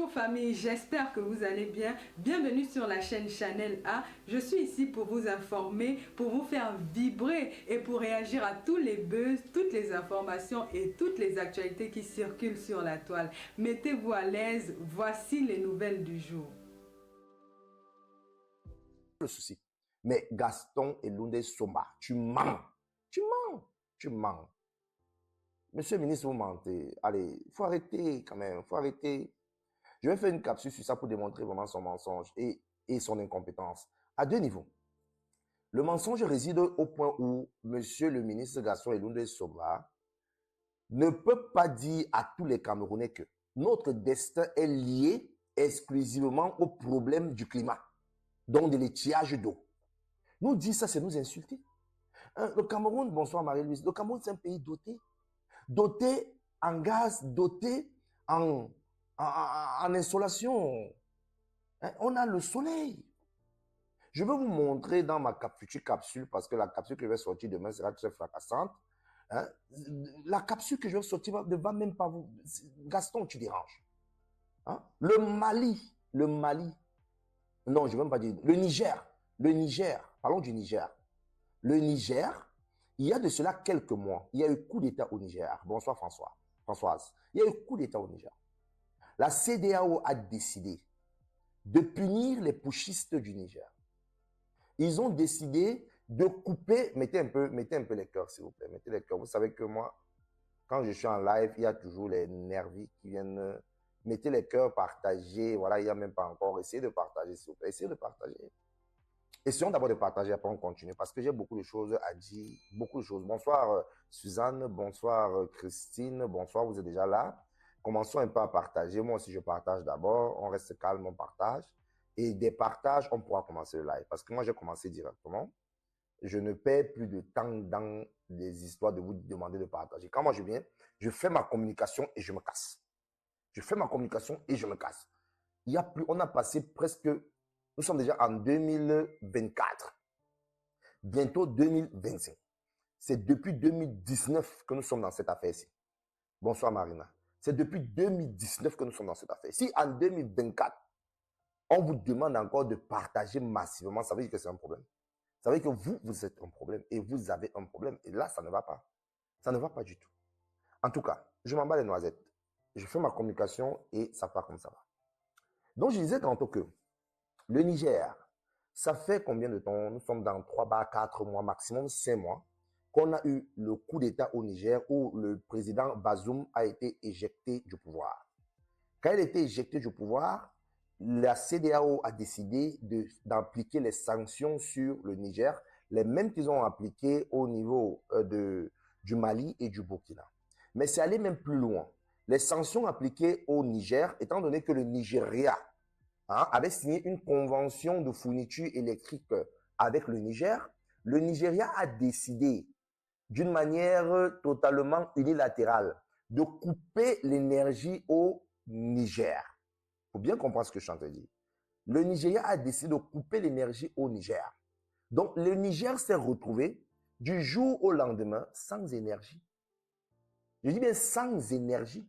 Bonjour famille, j'espère que vous allez bien. Bienvenue sur la chaîne Channel A. Je suis ici pour vous informer, pour vous faire vibrer et pour réagir à tous les buzz, toutes les informations et toutes les actualités qui circulent sur la toile. Mettez-vous à l'aise, voici les nouvelles du jour. Le souci. Mais Gaston Eloundé Soma, tu mens. Tu mens. Tu mens. Monsieur le ministre, vous mentez. Allez, il faut arrêter quand même. Il faut arrêter. Je vais faire une capsule sur ça pour démontrer vraiment son mensonge et son incompétence. À deux niveaux. Le mensonge réside au point où monsieur le ministre Gaston Eloundé Soma ne peut pas dire à tous les Camerounais que notre destin est lié exclusivement au problème du climat, donc de l'étiage d'eau. Nous dire ça, c'est nous insulter. Le Cameroun, bonsoir Marie-Louise, le Cameroun, c'est un pays doté. Doté en gaz, doté en insolation. On a le soleil. Je vais vous montrer dans ma future capsule, parce que la capsule que je vais sortir demain sera très fracassante. La capsule que je vais sortir ne va même pas vous... Gaston, tu déranges. Le Mali, non, je ne vais même pas dire, le Niger, parlons du Niger. Le Niger, il y a de cela quelques mois, il y a eu coup d'État au Niger. Bonsoir Françoise. Il y a eu coup d'État au Niger. La CEDEAO a décidé de punir les putschistes du Niger. Ils ont décidé de couper, mettez un peu les cœurs s'il vous plaît, mettez les cœurs. Vous savez que moi, quand je suis en live, il y a toujours les nervis qui viennent, mettez les cœurs, partagez, voilà, il n'y a même pas encore, essayez de partager s'il vous plaît, essayez de partager. Essayons d'abord de partager, après on continue, parce que j'ai beaucoup de choses à dire, beaucoup de choses. Bonsoir Suzanne, bonsoir Christine, bonsoir, vous êtes déjà là. Commençons un peu à partager. Moi aussi, je partage d'abord, on reste calme, on partage. Et des partages, on pourra commencer le live. Parce que moi, j'ai commencé directement. Je ne perds plus de temps dans des histoires de vous demander de partager. Quand moi je viens, je fais ma communication et je me casse. Je fais ma communication et je me casse. Il y a plus, on a passé presque... Nous sommes déjà en 2024, bientôt 2025. C'est depuis 2019 que nous sommes dans cette affaire-ci. Bonsoir Marina. C'est depuis 2019 que nous sommes dans cette affaire. Si en 2024, on vous demande encore de partager massivement, ça veut dire que c'est un problème. Ça veut dire que vous êtes un problème et vous avez un problème. Et là, ça ne va pas. Ça ne va pas du tout. En tout cas, je m'en bats les noisettes. Je fais ma communication et ça part comme ça va. Donc, je disais tantôt que le Niger, ça fait combien de temps? Nous sommes dans 3-4 mois, maximum 5 mois, qu'on a eu le coup d'État au Niger où le président Bazoum a été éjecté du pouvoir. Quand il a été éjecté du pouvoir, la CEDEAO a décidé d'appliquer les sanctions sur le Niger, les mêmes qu'ils ont appliquées au niveau du Mali et du Burkina. Mais c'est aller même plus loin. Les sanctions appliquées au Niger, étant donné que le Nigeria avait signé une convention de fourniture électrique avec le Nigeria a décidé d'une manière totalement unilatérale de couper l'énergie au Niger. Il faut bien comprendre ce que je suis en train de dire. Le Nigeria a décidé de couper l'énergie au Niger. Donc, le Niger s'est retrouvé du jour au lendemain sans énergie. Je dis bien sans énergie.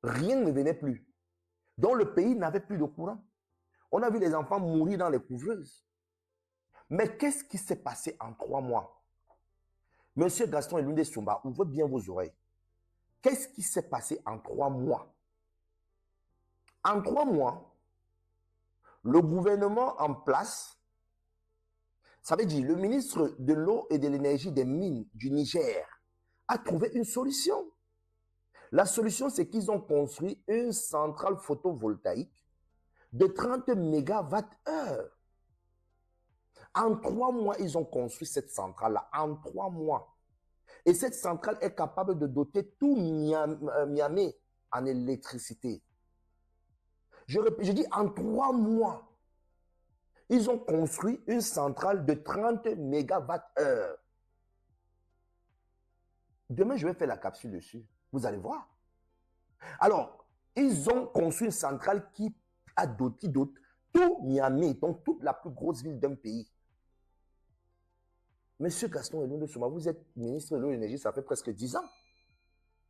Rien ne venait plus. Donc, le pays n'avait plus de courant. On a vu les enfants mourir dans les couvreuses. Mais qu'est-ce qui s'est passé en 3 mois? Monsieur Gaston Eloundé Soma, ouvrez bien vos oreilles. Qu'est-ce qui s'est passé en 3 mois? En 3 mois, le gouvernement en place, ça veut dire le ministre de l'eau et de l'énergie des mines du Niger a trouvé une solution. La solution, c'est qu'ils ont construit une centrale photovoltaïque de 30 MWh. En 3 mois, ils ont construit cette centrale-là. En 3 mois. Et cette centrale est capable de doter tout Miami en électricité. Je dis en 3 mois. Ils ont construit une centrale de 30 MWh. Demain, je vais faire la capsule dessus. Vous allez voir. Alors, ils ont construit une centrale qui dote tout Miami, donc toute la plus grosse ville d'un pays. Monsieur Gaston Eloundé Soma, vous êtes ministre de l'eau et de l'énergie, ça fait presque 10 ans.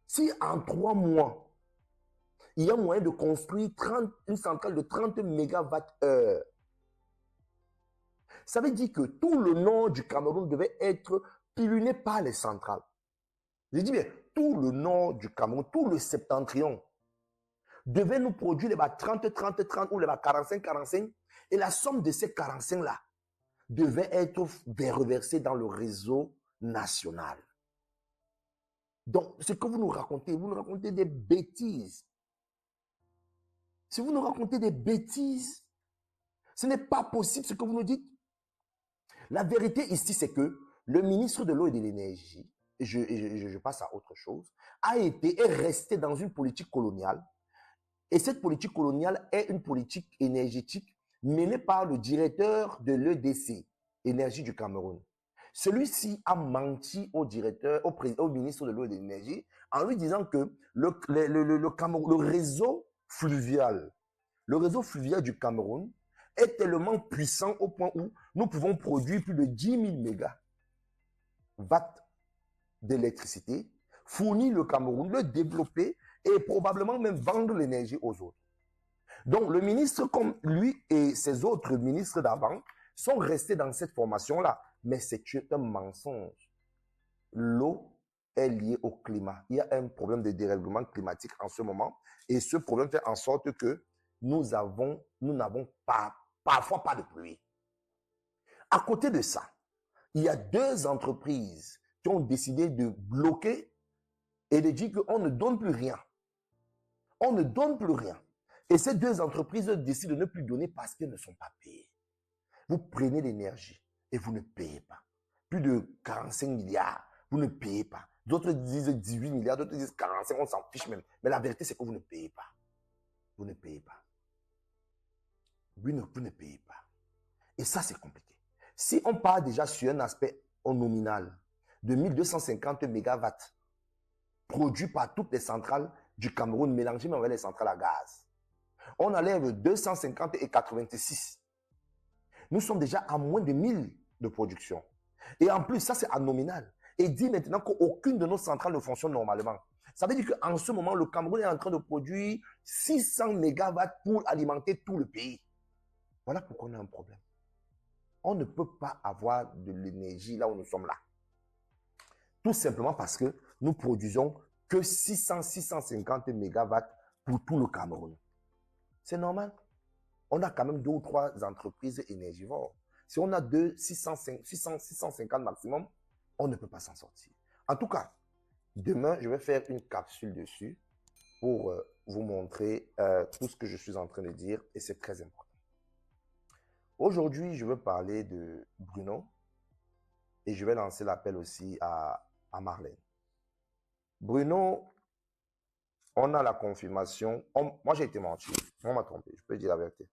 Si en 3 mois, il y a moyen de construire une centrale de 30 mégawatts-heure. Ça veut dire que tout le nord du Cameroun devait être pilonné par les centrales. Je dis bien, tout le nord du Cameroun, tout le septentrion, devait nous produire les 30 ou les 45 et la somme de ces 45-là devait être reversée dans le réseau national. Donc, ce que vous nous racontez des bêtises. Si vous nous racontez des bêtises, ce n'est pas possible ce que vous nous dites. La vérité ici, c'est que le ministre de l'eau et de l'énergie, et je passe à autre chose, est resté dans une politique coloniale. Et cette politique coloniale est une politique énergétique menée par le directeur de l'EDC, Énergie du Cameroun. Celui-ci a menti au directeur, au ministre de l'eau et de l'énergie, en lui disant que le réseau fluvial du Cameroun est tellement puissant au point où nous pouvons produire plus de 10 000 mégawatts d'électricité, fournir le Cameroun, le développer et probablement même vendre l'énergie aux autres. Donc le ministre comme lui et ses autres ministres d'avant sont restés dans cette formation-là. Mais c'est un mensonge. L'eau est liée au climat. Il y a un problème de dérèglement climatique en ce moment et ce problème fait en sorte que nous n'avons parfois pas de pluie. À côté de ça, il y a 2 entreprises qui ont décidé de bloquer et de dire qu'on ne donne plus rien. On ne donne plus rien. Et ces 2 entreprises décident de ne plus donner parce qu'elles ne sont pas payées. Vous prenez l'énergie et vous ne payez pas. Plus de 45 milliards, vous ne payez pas. D'autres disent 18 milliards, d'autres disent 45, on s'en fiche même. Mais la vérité, c'est que vous ne payez pas. Vous ne payez pas. Vous ne payez pas. Et ça, c'est compliqué. Si on part déjà sur un aspect au nominal de 1250 mégawatts produits par toutes les centrales du Cameroun, mélangées avec les centrales à gaz, on enlève 250 et 86. Nous sommes déjà à moins de 1000 de production. Et en plus, ça c'est à nominal. Et dit maintenant qu'aucune de nos centrales ne fonctionne normalement. Ça veut dire qu'en ce moment, le Cameroun est en train de produire 600 mégawatts pour alimenter tout le pays. Voilà pourquoi on a un problème. On ne peut pas avoir de l'énergie là où nous sommes là. Tout simplement parce que nous produisons que 650 mégawatts pour tout le Cameroun. C'est normal. On a quand même 2 ou 3 entreprises énergivores. Si on a 650 maximum, on ne peut pas s'en sortir. En tout cas, demain, je vais faire une capsule dessus pour vous montrer tout ce que je suis en train de dire et c'est très important. Aujourd'hui, je veux parler de Bruno et je vais lancer l'appel aussi à Marlène. Bruno, on a la confirmation. Moi, j'ai été menti. On m'a trompé. Je peux dire la vérité.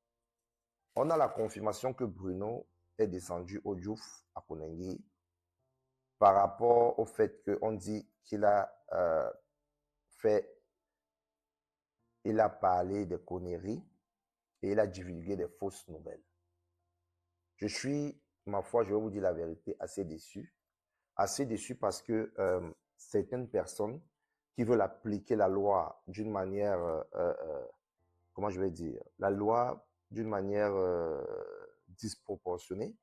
On a la confirmation que Bruno est descendu au Diouf à Koningui par rapport au fait qu'on dit qu'il a il a parlé de conneries et il a divulgué des fausses nouvelles. Je suis, ma foi, je vais vous dire la vérité, assez déçu. Assez déçu parce que certaines personnes qui veulent appliquer la loi d'une manière, comment je vais dire, la loi d'une manière disproportionnée,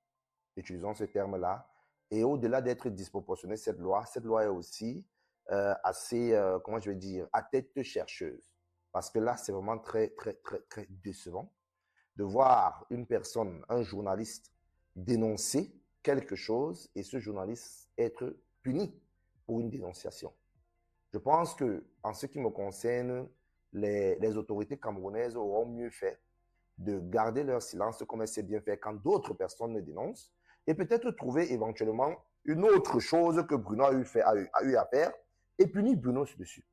utilisons ce terme-là, et au-delà d'être disproportionnée, cette loi est aussi assez, comment je vais dire, à tête chercheuse. Parce que là, c'est vraiment très, très, très, très décevant de voir une personne, un journaliste, dénoncer quelque chose et ce journaliste être puni pour une dénonciation. Je pense que, en ce qui me concerne, les autorités camerounaises auront mieux fait de garder leur silence comme elles s'est bien fait quand d'autres personnes le dénoncent et peut-être trouver éventuellement une autre chose que Bruno a eu à faire et punir Bruno dessus.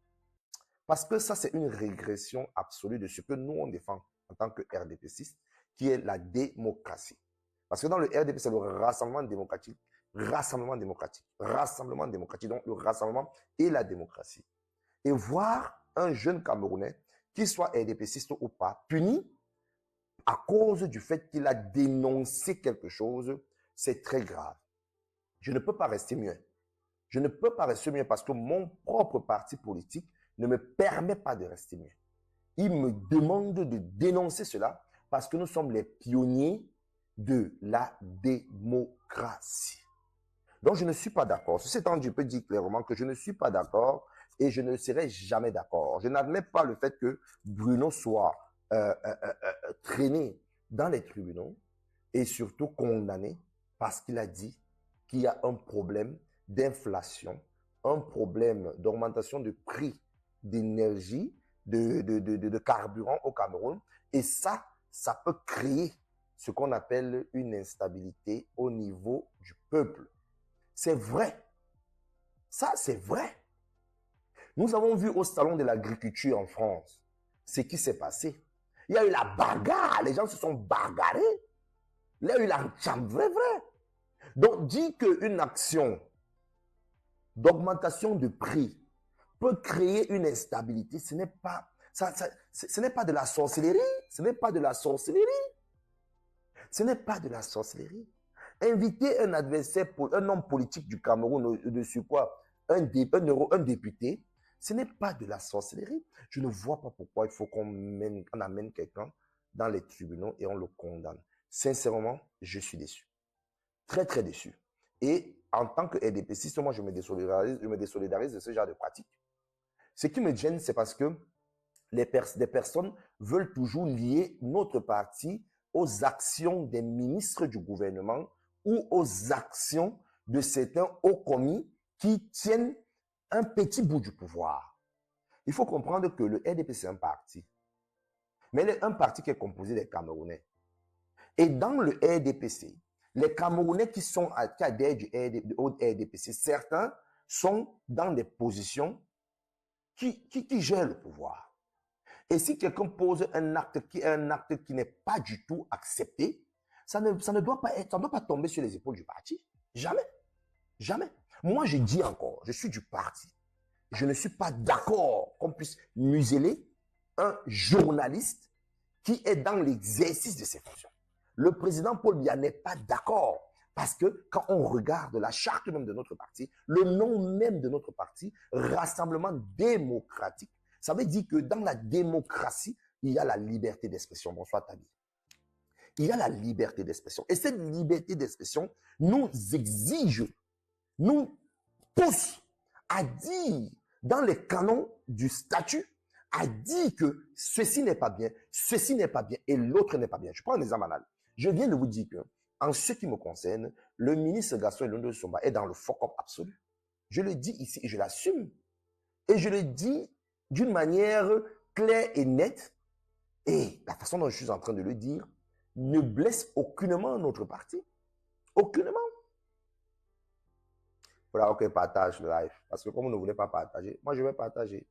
Parce que ça, c'est une régression absolue de ce que nous, on défend en tant que RDPCistes, qui est la démocratie. Parce que dans le RDP, c'est le rassemblement démocratique, donc le rassemblement et la démocratie. Et voir un jeune Camerounais, qu'il soit RDPciste ou pas, puni à cause du fait qu'il a dénoncé quelque chose, c'est très grave. Je ne peux pas rester muet. Je ne peux pas rester muet parce que mon propre parti politique ne me permet pas de rester muet. il me demande de dénoncer cela parce que nous sommes les pionniers de la démocratie. Donc, je ne suis pas d'accord. Ceci étant, je peux dire clairement que je ne suis pas d'accord et je ne serai jamais d'accord. Je n'admets pas le fait que Bruno soit traîné dans les tribunaux et surtout condamné parce qu'il a dit qu'il y a un problème d'inflation, un problème d'augmentation de prix d'énergie, de carburant au Cameroun. Et ça peut créer ce qu'on appelle une instabilité au niveau du peuple. C'est vrai. Ça, c'est vrai. Nous avons vu au salon de l'agriculture en France ce qui s'est passé. Il y a eu la bagarre. Les gens se sont bagarrés. Il y a eu la vrai. Donc, dire qu'une action d'augmentation de prix peut créer une instabilité, ce n'est pas, ce n'est pas de la sorcellerie. Ce n'est pas de la sorcellerie. Ce n'est pas de la sorcellerie. Inviter un adversaire, un homme politique du Cameroun, dessus quoi, un député, ce n'est pas de la sorcellerie. Je ne vois pas pourquoi il faut qu'on amène quelqu'un dans les tribunaux et on le condamne. Sincèrement, je suis déçu. Très, très déçu. Et en tant que RDPCiste, moi, je me désolidarise de ce genre de pratique. Ce qui me gêne, c'est parce que des personnes veulent toujours lier notre parti aux actions des ministres du gouvernement ou aux actions de certains hauts commis qui tiennent un petit bout du pouvoir. Il faut comprendre que le RDP, c'est un parti. Mais un parti qui est composé des Camerounais. Et dans le RDPC, les Camerounais qui adhèrent au RDPC, certains sont dans des positions qui gèrent le pouvoir. Et si quelqu'un pose un acte qui n'est pas du tout accepté, ça ne doit pas tomber sur les épaules du parti. Jamais. Jamais. Moi, je dis encore, je suis du parti. Je ne suis pas d'accord qu'on puisse museler un journaliste qui est dans l'exercice de ses fonctions. Le président Paul Biya n'est pas d'accord parce que quand on regarde la charte même de notre parti, le nom même de notre parti, Rassemblement démocratique, ça veut dire que dans la démocratie, il y a la liberté d'expression. Bonsoir Tabi. Il y a la liberté d'expression. Et cette liberté d'expression nous exige, nous pousse à dire dans les canons du statut, à dire que ceci n'est pas bien, ceci n'est pas bien et l'autre n'est pas bien. Je prends un exemple banal. Je viens de vous dire que, en ce qui me concerne, le ministre Gaston Ilundu Somba est dans le fuck-up absolu. Je le dis ici et je l'assume. Et je le dis d'une manière claire et nette. Et la façon dont je suis en train de le dire ne blesse aucunement notre parti. Aucunement. Voilà, ok, partage le live. Parce que comme vous ne voulez pas partager, moi je vais partager.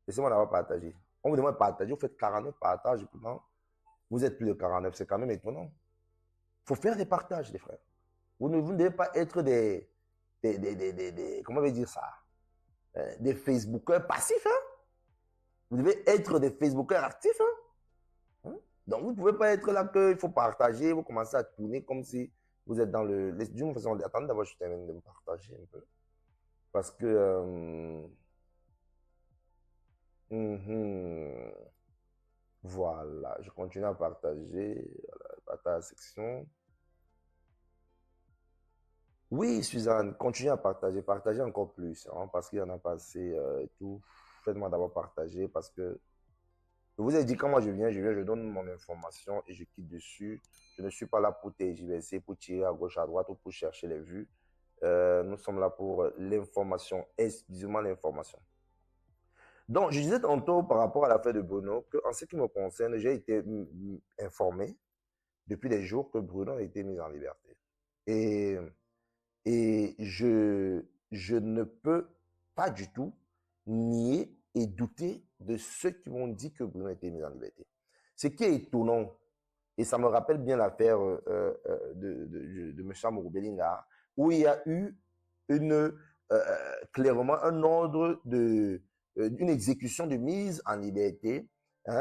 Laissez-moi d'abord partager. On vous demande de partager, vous faites 49 partages et pourtant, vous êtes plus de 49. C'est quand même étonnant. Il faut faire des partages, les frères. Vous ne devez pas être comment on va dire ça? Des Facebookers passifs, hein? Vous devez être des Facebookers actifs, hein? Donc, vous ne pouvez pas être là qu'il faut partager, vous commencez à tourner comme si vous êtes dans le... D'une façon, attendez d'abord, je termine de me partager un peu. Parce que... Voilà, je continue à partager. Voilà, partage la section. Oui, Suzanne, continuez à partager. Partagez encore plus, hein, parce qu'il y en a pas assez et tout. Faites-moi d'abord partager parce que je vous ai dit, quand moi je viens, je donne mon information et je quitte dessus. Je ne suis pas là pour tergiverser, pour tirer à gauche, à droite ou pour chercher les vues. Nous sommes là pour l'information, exclusivement l'information. Donc, je disais tantôt par rapport à l'affaire de Bruno qu'en ce qui me concerne, j'ai été informé depuis des jours que Bruno a été mis en liberté. Et je ne peux pas du tout nier et douter de ceux qui m'ont dit que Bruno a été mis en liberté. Ce qui est étonnant, et ça me rappelle bien l'affaire de M. Amouroubelinga, où il y a eu clairement un ordre une exécution de mise en liberté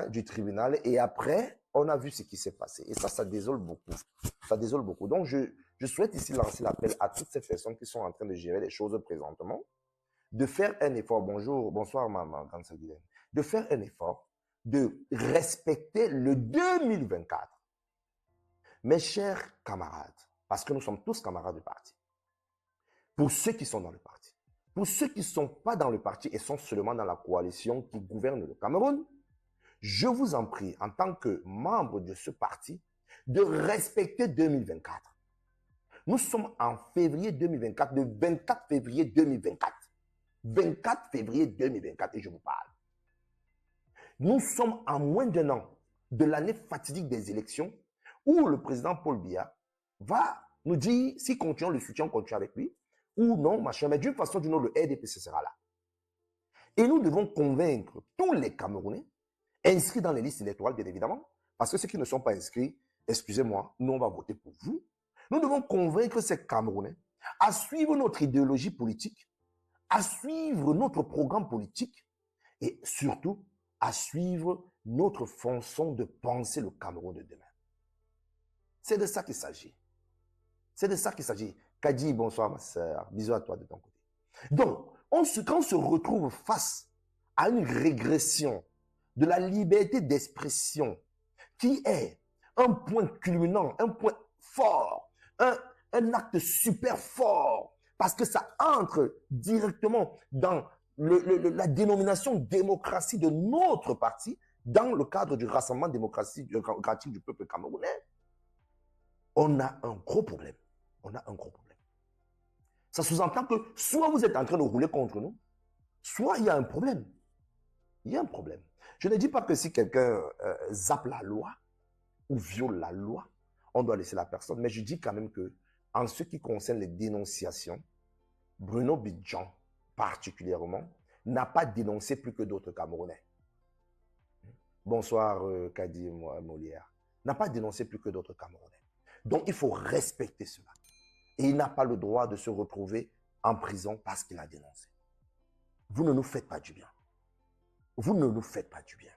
du tribunal, et après, on a vu ce qui s'est passé. Et ça désole beaucoup. Ça désole beaucoup. Donc, je souhaite ici lancer l'appel à toutes ces personnes qui sont en train de gérer les choses présentement, de faire un effort. Bonjour, bonsoir, maman, grande sœur Guylaine. De faire un effort, de respecter le 2024. Mes chers camarades, parce que nous sommes tous camarades du parti, pour ceux qui sont dans le parti, pour ceux qui ne sont pas dans le parti et sont seulement dans la coalition qui gouverne le Cameroun, je vous en prie, en tant que membre de ce parti, de respecter 2024. Nous sommes en février 2024, le 24 février 2024. 24 février 2024, et je vous parle. Nous sommes en moins d'un an de l'année fatidique des élections où le président Paul Biya va nous dire si continuons le soutien, on continue avec lui, ou non, machin. Mais d'une façon ou d'une autre, le RDPC sera là. Et nous devons convaincre tous les Camerounais inscrits dans les listes électorales, bien évidemment, parce que ceux qui ne sont pas inscrits, excusez-moi, nous, on va voter pour vous. Nous devons convaincre ces Camerounais à suivre notre idéologie politique, à suivre notre programme politique et surtout à suivre notre façon de penser le Cameroun de demain. C'est de ça qu'il s'agit. C'est de ça qu'il s'agit. Kadi, bonsoir ma soeur. Bisous à toi de ton côté. Donc, quand on se retrouve face à une régression de la liberté d'expression qui est un point culminant, un point fort, un acte super fort, parce que ça entre directement dans la dénomination démocratie de notre parti, dans le cadre du Rassemblement démocratique du peuple camerounais, on a un gros problème. On a un gros problème. Ça sous-entend que soit vous êtes en train de rouler contre nous, soit il y a un problème. Il y a un problème. Je ne dis pas que si quelqu'un zappe la loi ou viole la loi, on doit laisser la personne. Mais je dis quand même que, en ce qui concerne les dénonciations, Bruno Bidjan, particulièrement, n'a pas dénoncé plus que d'autres Camerounais. Bonsoir, Kadi Molière. N'a pas dénoncé plus que d'autres Camerounais. Donc, il faut respecter cela. Et il n'a pas le droit de se retrouver en prison parce qu'il a dénoncé. Vous ne nous faites pas du bien. Vous ne nous faites pas du bien.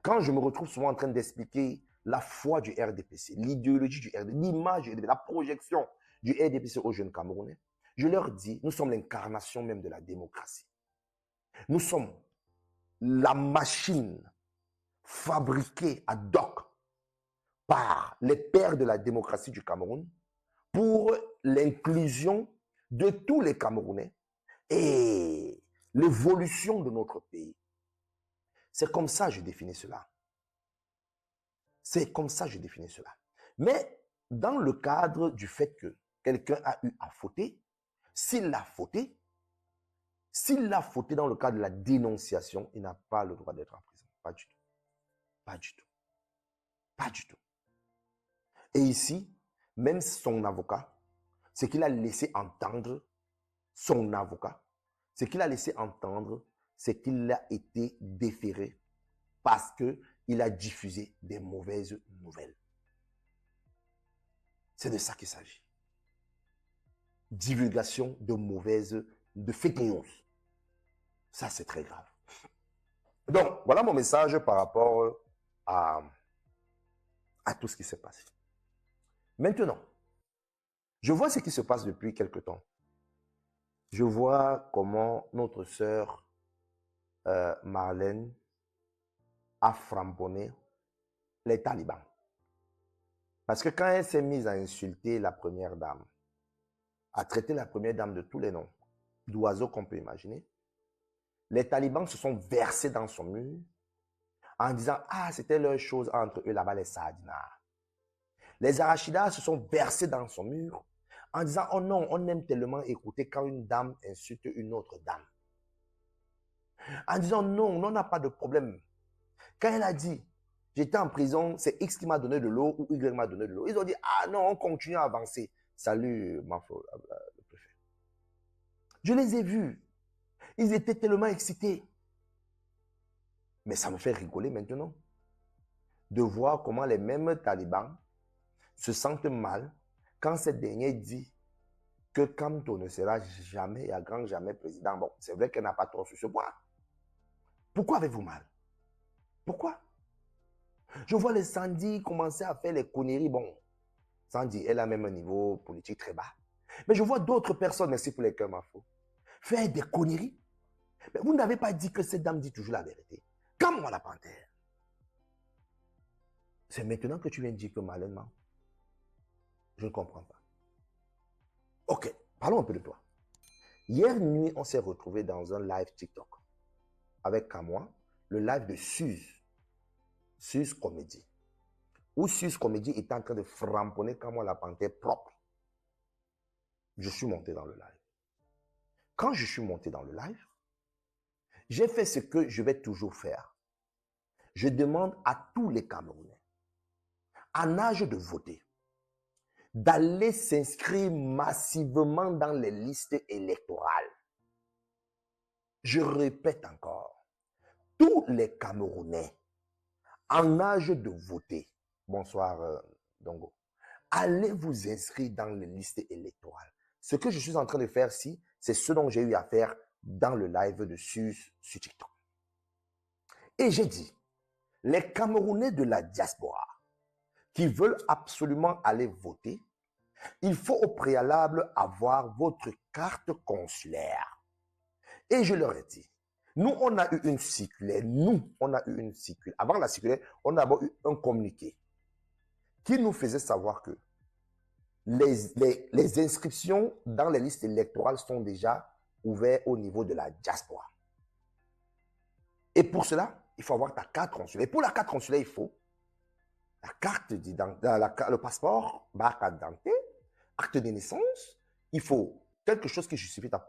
Quand je me retrouve souvent en train d'expliquer la foi du RDPC, l'idéologie du RDPC, l'image, la projection du RDPC aux jeunes Camerounais, je leur dis, nous sommes l'incarnation même de la démocratie. Nous sommes la machine fabriquée ad hoc par les pères de la démocratie du Cameroun pour l'inclusion de tous les Camerounais et l'évolution de notre pays. C'est comme ça que je définis cela. C'est comme ça que je définis cela. Mais dans le cadre du fait que quelqu'un a eu à fauter, s'il a fauté dans le cadre de la dénonciation, il n'a pas le droit d'être en prison. Pas du tout. Pas du tout. Pas du tout. Et ici, même son avocat, ce qu'il a laissé entendre, son avocat, ce qu'il a laissé entendre, c'est qu'il a été déféré parce qu'il a diffusé des mauvaises nouvelles. C'est de ça qu'il s'agit. Divulgation de fake news. Ça, c'est très grave. Donc, voilà mon message par rapport à tout ce qui s'est passé. Maintenant, je vois ce qui se passe depuis quelque temps. Je vois comment notre sœur Marlène a framponné les talibans. Parce que quand elle s'est mise à insulter la première dame, à traiter la première dame de tous les noms d'oiseaux qu'on peut imaginer, les talibans se sont versés dans son mur en disant « Ah, c'était leur chose entre eux là-bas, les Saadinars ». Les Arachidas se sont versés dans son mur en disant « Oh non, on aime tellement écouter quand une dame insulte une autre dame ». En disant « Non, on n'a pas de problème ». Quand elle a dit « J'étais en prison, c'est X qui m'a donné de l'eau ou Y m'a donné de l'eau », ils ont dit « Ah non, on continue à avancer ». Salut, Mafo, le préfet. Je les ai vus. Ils étaient tellement excités. Mais ça me fait rigoler maintenant de voir comment les mêmes talibans se sentent mal quand cette dernière dit que Kamto ne sera jamais et à grand jamais président. Bon, c'est vrai qu'elle n'a pas trop sur ce point. Pourquoi avez-vous mal? Pourquoi? Je vois les Sandy commencer à faire les conneries. Bon, Sandy, elle a même un niveau politique très bas. Mais je vois d'autres personnes, merci pour les cœurs, Mafo, faire des conneries. Mais vous n'avez pas dit que cette dame dit toujours la vérité. Comme moi, la panthère. C'est maintenant que tu viens de dire que Marlène ment. Je ne comprends pas. Ok, parlons un peu de toi. Hier nuit, on s'est retrouvé dans un live TikTok avec Kamoa, le live de Suze Comédie. Où Suze Comédie était en train de framponner Kamoa la panthère propre. Je suis monté dans le live. Quand je suis monté dans le live, j'ai fait ce que je vais toujours faire. Je demande à tous les Camerounais, en âge de voter, d'aller s'inscrire massivement dans les listes électorales. Je répète encore, tous les Camerounais en âge de voter, bonsoir Dongo, allez vous inscrire dans les listes électorales. Ce que je suis en train de faire ici, c'est ce dont j'ai eu à faire dans le live de Suze sur TikTok. Et j'ai dit, les Camerounais de la diaspora qui veulent absolument aller voter, il faut au préalable avoir votre carte consulaire. Et je leur ai dit, nous, on a eu une circulaire. Avant la circulaire, on a eu un communiqué qui nous faisait savoir que les inscriptions dans les listes électorales sont déjà ouvertes au niveau de la diaspora. Et pour cela, il faut avoir ta carte consulaire. Et pour la carte consulaire, il faut la carte d'identité, le passeport, carte d'identité, acte de naissance. Il faut quelque chose qui justifie ta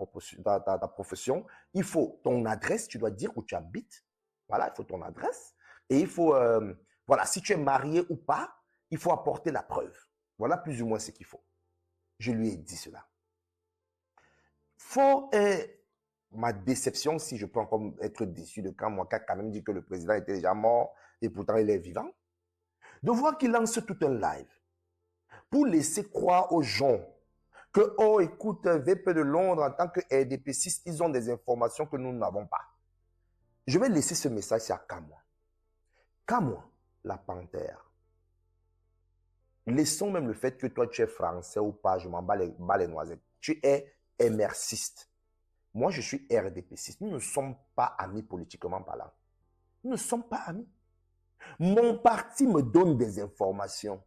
profession. Il faut ton adresse, tu dois dire où tu habites. Voilà, il faut ton adresse. Et il faut, voilà, si tu es marié ou pas, il faut apporter la preuve. Voilà plus ou moins ce qu'il faut. Je lui ai dit cela. Ma déception, si je peux encore être déçu de quand moi, qui a quand même dit que le président était déjà mort et pourtant il est vivant, de voir qu'il lance tout un live pour laisser croire aux gens que, oh, écoute, VP de Londres, en tant que RDP6, ils ont des informations que nous n'avons pas. Je vais laisser ce message à Kamoa. Kamoa, la panthère. Laissons même le fait que toi, tu es français ou pas, je m'en bats les noisettes. Tu es MRCiste. Moi, je suis RDP6. Nous ne sommes pas amis politiquement parlant. Nous ne sommes pas amis. Mon parti me donne des informations.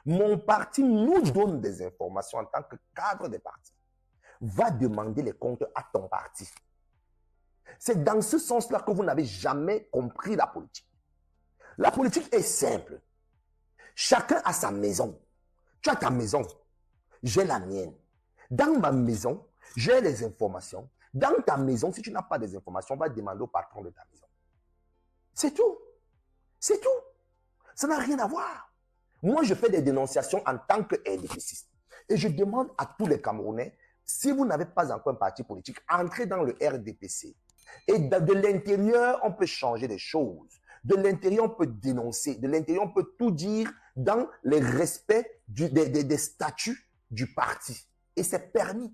Mon parti nous donne des informations en tant que cadre des partis. Va demander les comptes à ton parti. C'est dans ce sens-là que vous n'avez jamais compris la politique. La politique est simple. Chacun a sa maison. Tu as ta maison. J'ai la mienne. Dans ma maison, j'ai les informations. Dans ta maison, si tu n'as pas des informations, va demander au patron de ta maison. C'est tout. C'est tout. Ça n'a rien à voir. Moi, je fais des dénonciations en tant que RDPCiste. Et je demande à tous les Camerounais, si vous n'avez pas encore un parti politique, entrez dans le RDPC. Et de l'intérieur, on peut changer les choses. De l'intérieur, on peut dénoncer. De l'intérieur, on peut tout dire dans le respect des statuts du parti. Et c'est permis.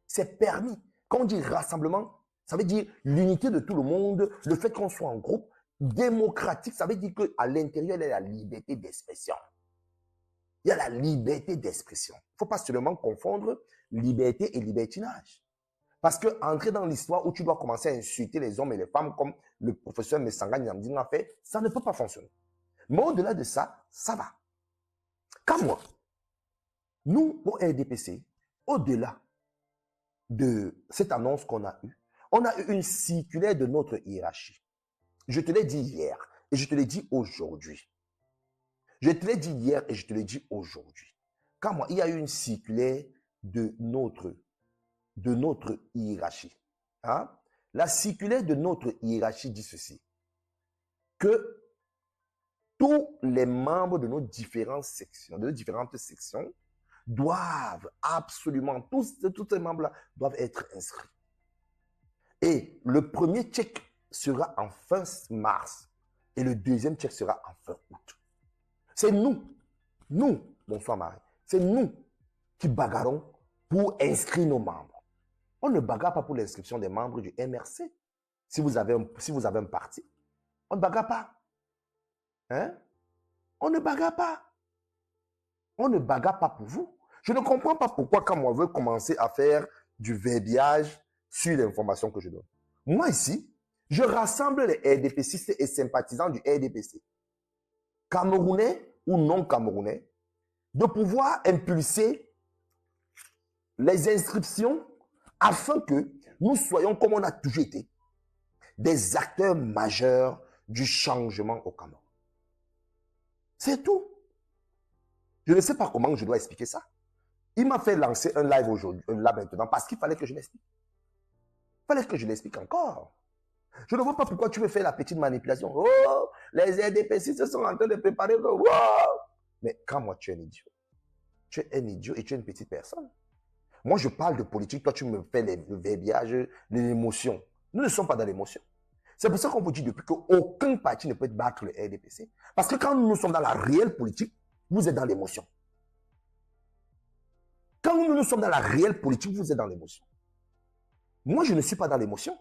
C'est permis. Quand on dit rassemblement, ça veut dire l'unité de tout le monde, le fait qu'on soit en groupe. Démocratique, ça veut dire qu'à l'intérieur, il y a la liberté d'expression. Il y a la liberté d'expression. Il ne faut pas seulement confondre liberté et libertinage. Parce que entrer dans l'histoire où tu dois commencer à insulter les hommes et les femmes comme le professeur Messanga Nyamdine a fait, ça ne peut pas fonctionner. Mais au-delà de ça, ça va. Comme moi, nous, au RDPC, au-delà de cette annonce qu'on a eue, on a eu une circulaire de notre hiérarchie. Je te l'ai dit hier et je te l'ai dit aujourd'hui. Je te l'ai dit hier et je te l'ai dit aujourd'hui. Quand moi, il y a eu une circulaire de notre hiérarchie. Hein? La circulaire de notre hiérarchie dit ceci, que tous les membres de nos différentes sections, doivent absolument, tous les membres-là doivent être inscrits. Et le premier check sera en fin mars et le deuxième check sera en fin août. C'est nous, bonsoir Marie, c'est nous qui bagarrons pour inscrire nos membres. On ne bagarre pas pour l'inscription des membres du MRC. Si vous avez un parti, on ne bagarre pas. Hein? On ne bagarre pas. On ne bagarre pas pour vous. Je ne comprends pas pourquoi quand on veut commencer à faire du verbiage sur l'information que je donne. Moi ici, je rassemble les RDPCistes et sympathisants du RDPC. Camerounais ou non camerounais de pouvoir impulser les inscriptions afin que nous soyons, comme on a toujours été, des acteurs majeurs du changement au Cameroun. C'est tout. Je ne sais pas comment je dois expliquer ça. Il m'a fait lancer un live aujourd'hui, là maintenant, parce qu'il fallait que je l'explique. Il fallait que je l'explique encore. Je ne vois pas pourquoi tu veux faire la petite manipulation. Oh, les RDPC se sont en train de préparer. Oh. Mais quand moi, tu es un idiot. Tu es un idiot et tu es une petite personne. Moi, je parle de politique. Toi, tu me fais le verbiage, l'émotion. Nous ne sommes pas dans l'émotion. C'est pour ça qu'on vous dit depuis qu'aucun parti ne peut battre le RDPC. Parce que quand nous sommes dans la réelle politique, vous êtes dans l'émotion. Quand nous sommes dans la réelle politique, vous êtes dans l'émotion. Moi, je ne suis pas dans l'émotion.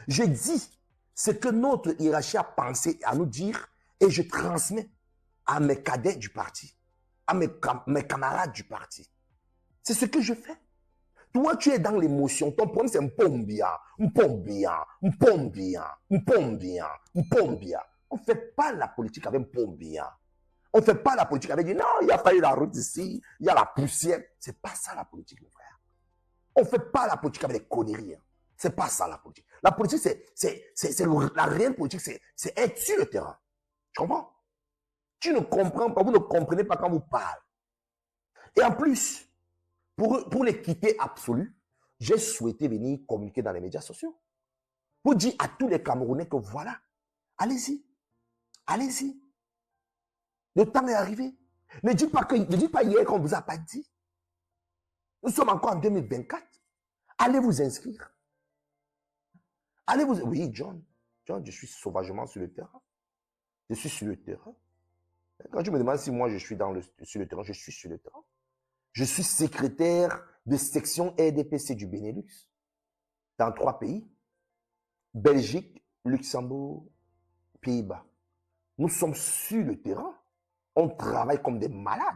Je dis ce que notre hiérarchie a pensé à nous dire et je transmets à mes cadets du parti, à mes camarades du parti. C'est ce que je fais. Toi, tu es dans l'émotion. Ton problème, c'est mpombia. On ne fait pas la politique avec mpombia. On ne fait pas la politique avec non, il y a fallu la route ici, il y a la poussière. C'est pas ça la politique, mon frère. On ne fait pas la politique avec des conneries. C'est pas ça la politique. La politique, la réelle politique, c'est être sur le terrain. Tu comprends? Tu ne comprends pas, vous ne comprenez pas quand vous parlez. Et en plus, pour l'équité absolue, j'ai souhaité venir communiquer dans les médias sociaux. Pour dire à tous les Camerounais que voilà, allez-y, allez-y. Le temps est arrivé. Ne dites pas hier qu'on ne vous a pas dit. Nous sommes encore en 2024. Allez vous inscrire. Oui, John, je suis sauvagement sur le terrain. Je suis sur le terrain. Quand tu me demandes si moi je suis sur le terrain, je suis sur le terrain. Je suis secrétaire de section RDPC du Benelux dans 3 pays. Belgique, Luxembourg, Pays-Bas. Nous sommes sur le terrain. On travaille comme des malades.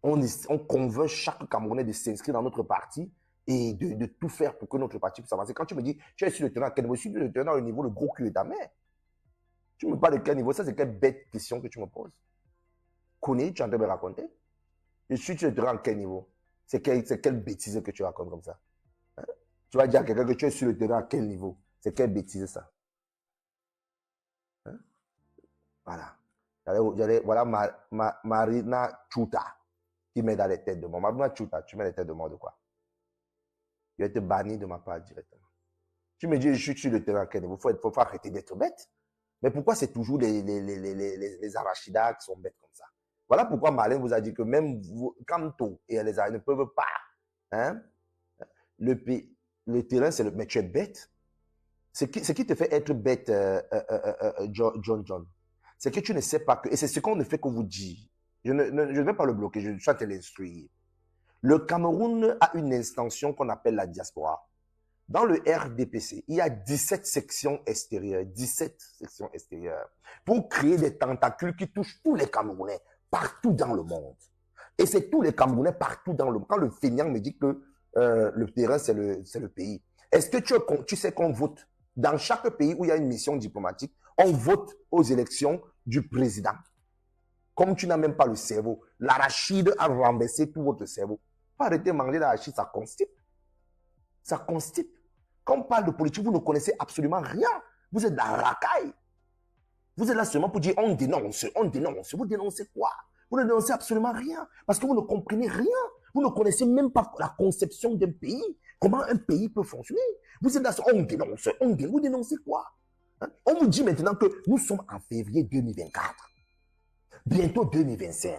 On convainc chaque Camerounais de s'inscrire dans notre parti et de tout faire pour que notre parti puisse avancer. Quand tu me dis, tu es sur le terrain, à quel niveau? Je suis sur le terrain au niveau, le gros cul de ta mère. Tu me parles de quel niveau? Ça, c'est quelle bête question que tu me poses. Connais, tu es en train de me raconter? Je suis sur le terrain à quel niveau? C'est quelle bêtise que tu racontes comme ça? Hein? Tu vas dire à quelqu'un que tu es sur le terrain à quel niveau? C'est quelle bêtise ça? Hein? Voilà. Voilà Marina Chuta qui met dans les têtes de moi. Marina Chuta, tu mets les têtes de moi de quoi? Je vais te bannir de ma part directement. Tu me dis, je suis sur le terrain à quel niveau? Il faut arrêter d'être bête. Mais pourquoi c'est toujours les arachidas qui sont bêtes comme ça? Voilà pourquoi Marlène vous a dit que même vous, Kanto et les arachidas ne peuvent pas. Hein? Le terrain, c'est le... Mais tu es bête. Ce qui te fait être bête, John, c'est que tu ne sais pas que... Et c'est ce qu'on ne fait que vous dire. Je ne vais pas le bloquer, je vais te l'instruire. Le Cameroun a une extension qu'on appelle la diaspora. Dans le RDPC, il y a 17 sections extérieures. 17 sections extérieures. Pour créer des tentacules qui touchent tous les Camerounais, partout dans le monde. Et c'est tous les Camerounais partout dans le monde. Quand le feignant me dit que le terrain, c'est le pays. Est-ce que tu sais qu'on vote? Dans chaque pays où il y a une mission diplomatique, on vote aux élections du président. Comme tu n'as même pas le cerveau. L'arachide a renversé tout votre cerveau. Pas arrêter de manger l'arachide, ça constipe. Ça constipe. Quand on parle de politique, vous ne connaissez absolument rien. Vous êtes dans la racaille. Vous êtes là seulement pour dire on dénonce, on dénonce. Vous dénoncez quoi? Vous ne dénoncez absolument rien. Parce que vous ne comprenez rien. Vous ne connaissez même pas la conception d'un pays. Comment un pays peut fonctionner. Vous êtes là, on dénonce, on dénonce. Vous dénoncez quoi? Hein? On vous dit maintenant que nous sommes en février 2024. Bientôt 2025.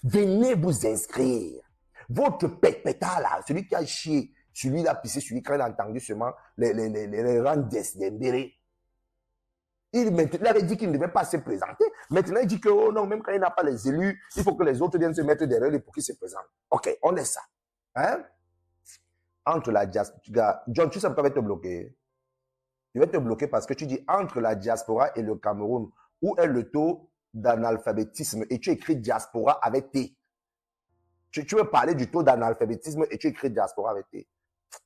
Venez vous inscrire. Votre pète-pétard là, celui qui a chié, celui qui a pissé, celui qui a entendu seulement les rangs d'Embéré. Il avait dit qu'il ne devait pas se présenter. Maintenant, il dit que oh non, même quand il n'a pas les élus, il faut que les autres viennent se mettre derrière lui pour qu'il se présente. Ok, on laisse ça. Hein? Entre la diaspora. John, tu sais pourquoi je vais te bloquer? Je vais te bloquer parce que tu dis entre la diaspora et le Cameroun, où est le taux d'analphabétisme et tu écris diaspora avec T. Tu veux parler du taux d'analphabétisme et tu écris diaspora avec T.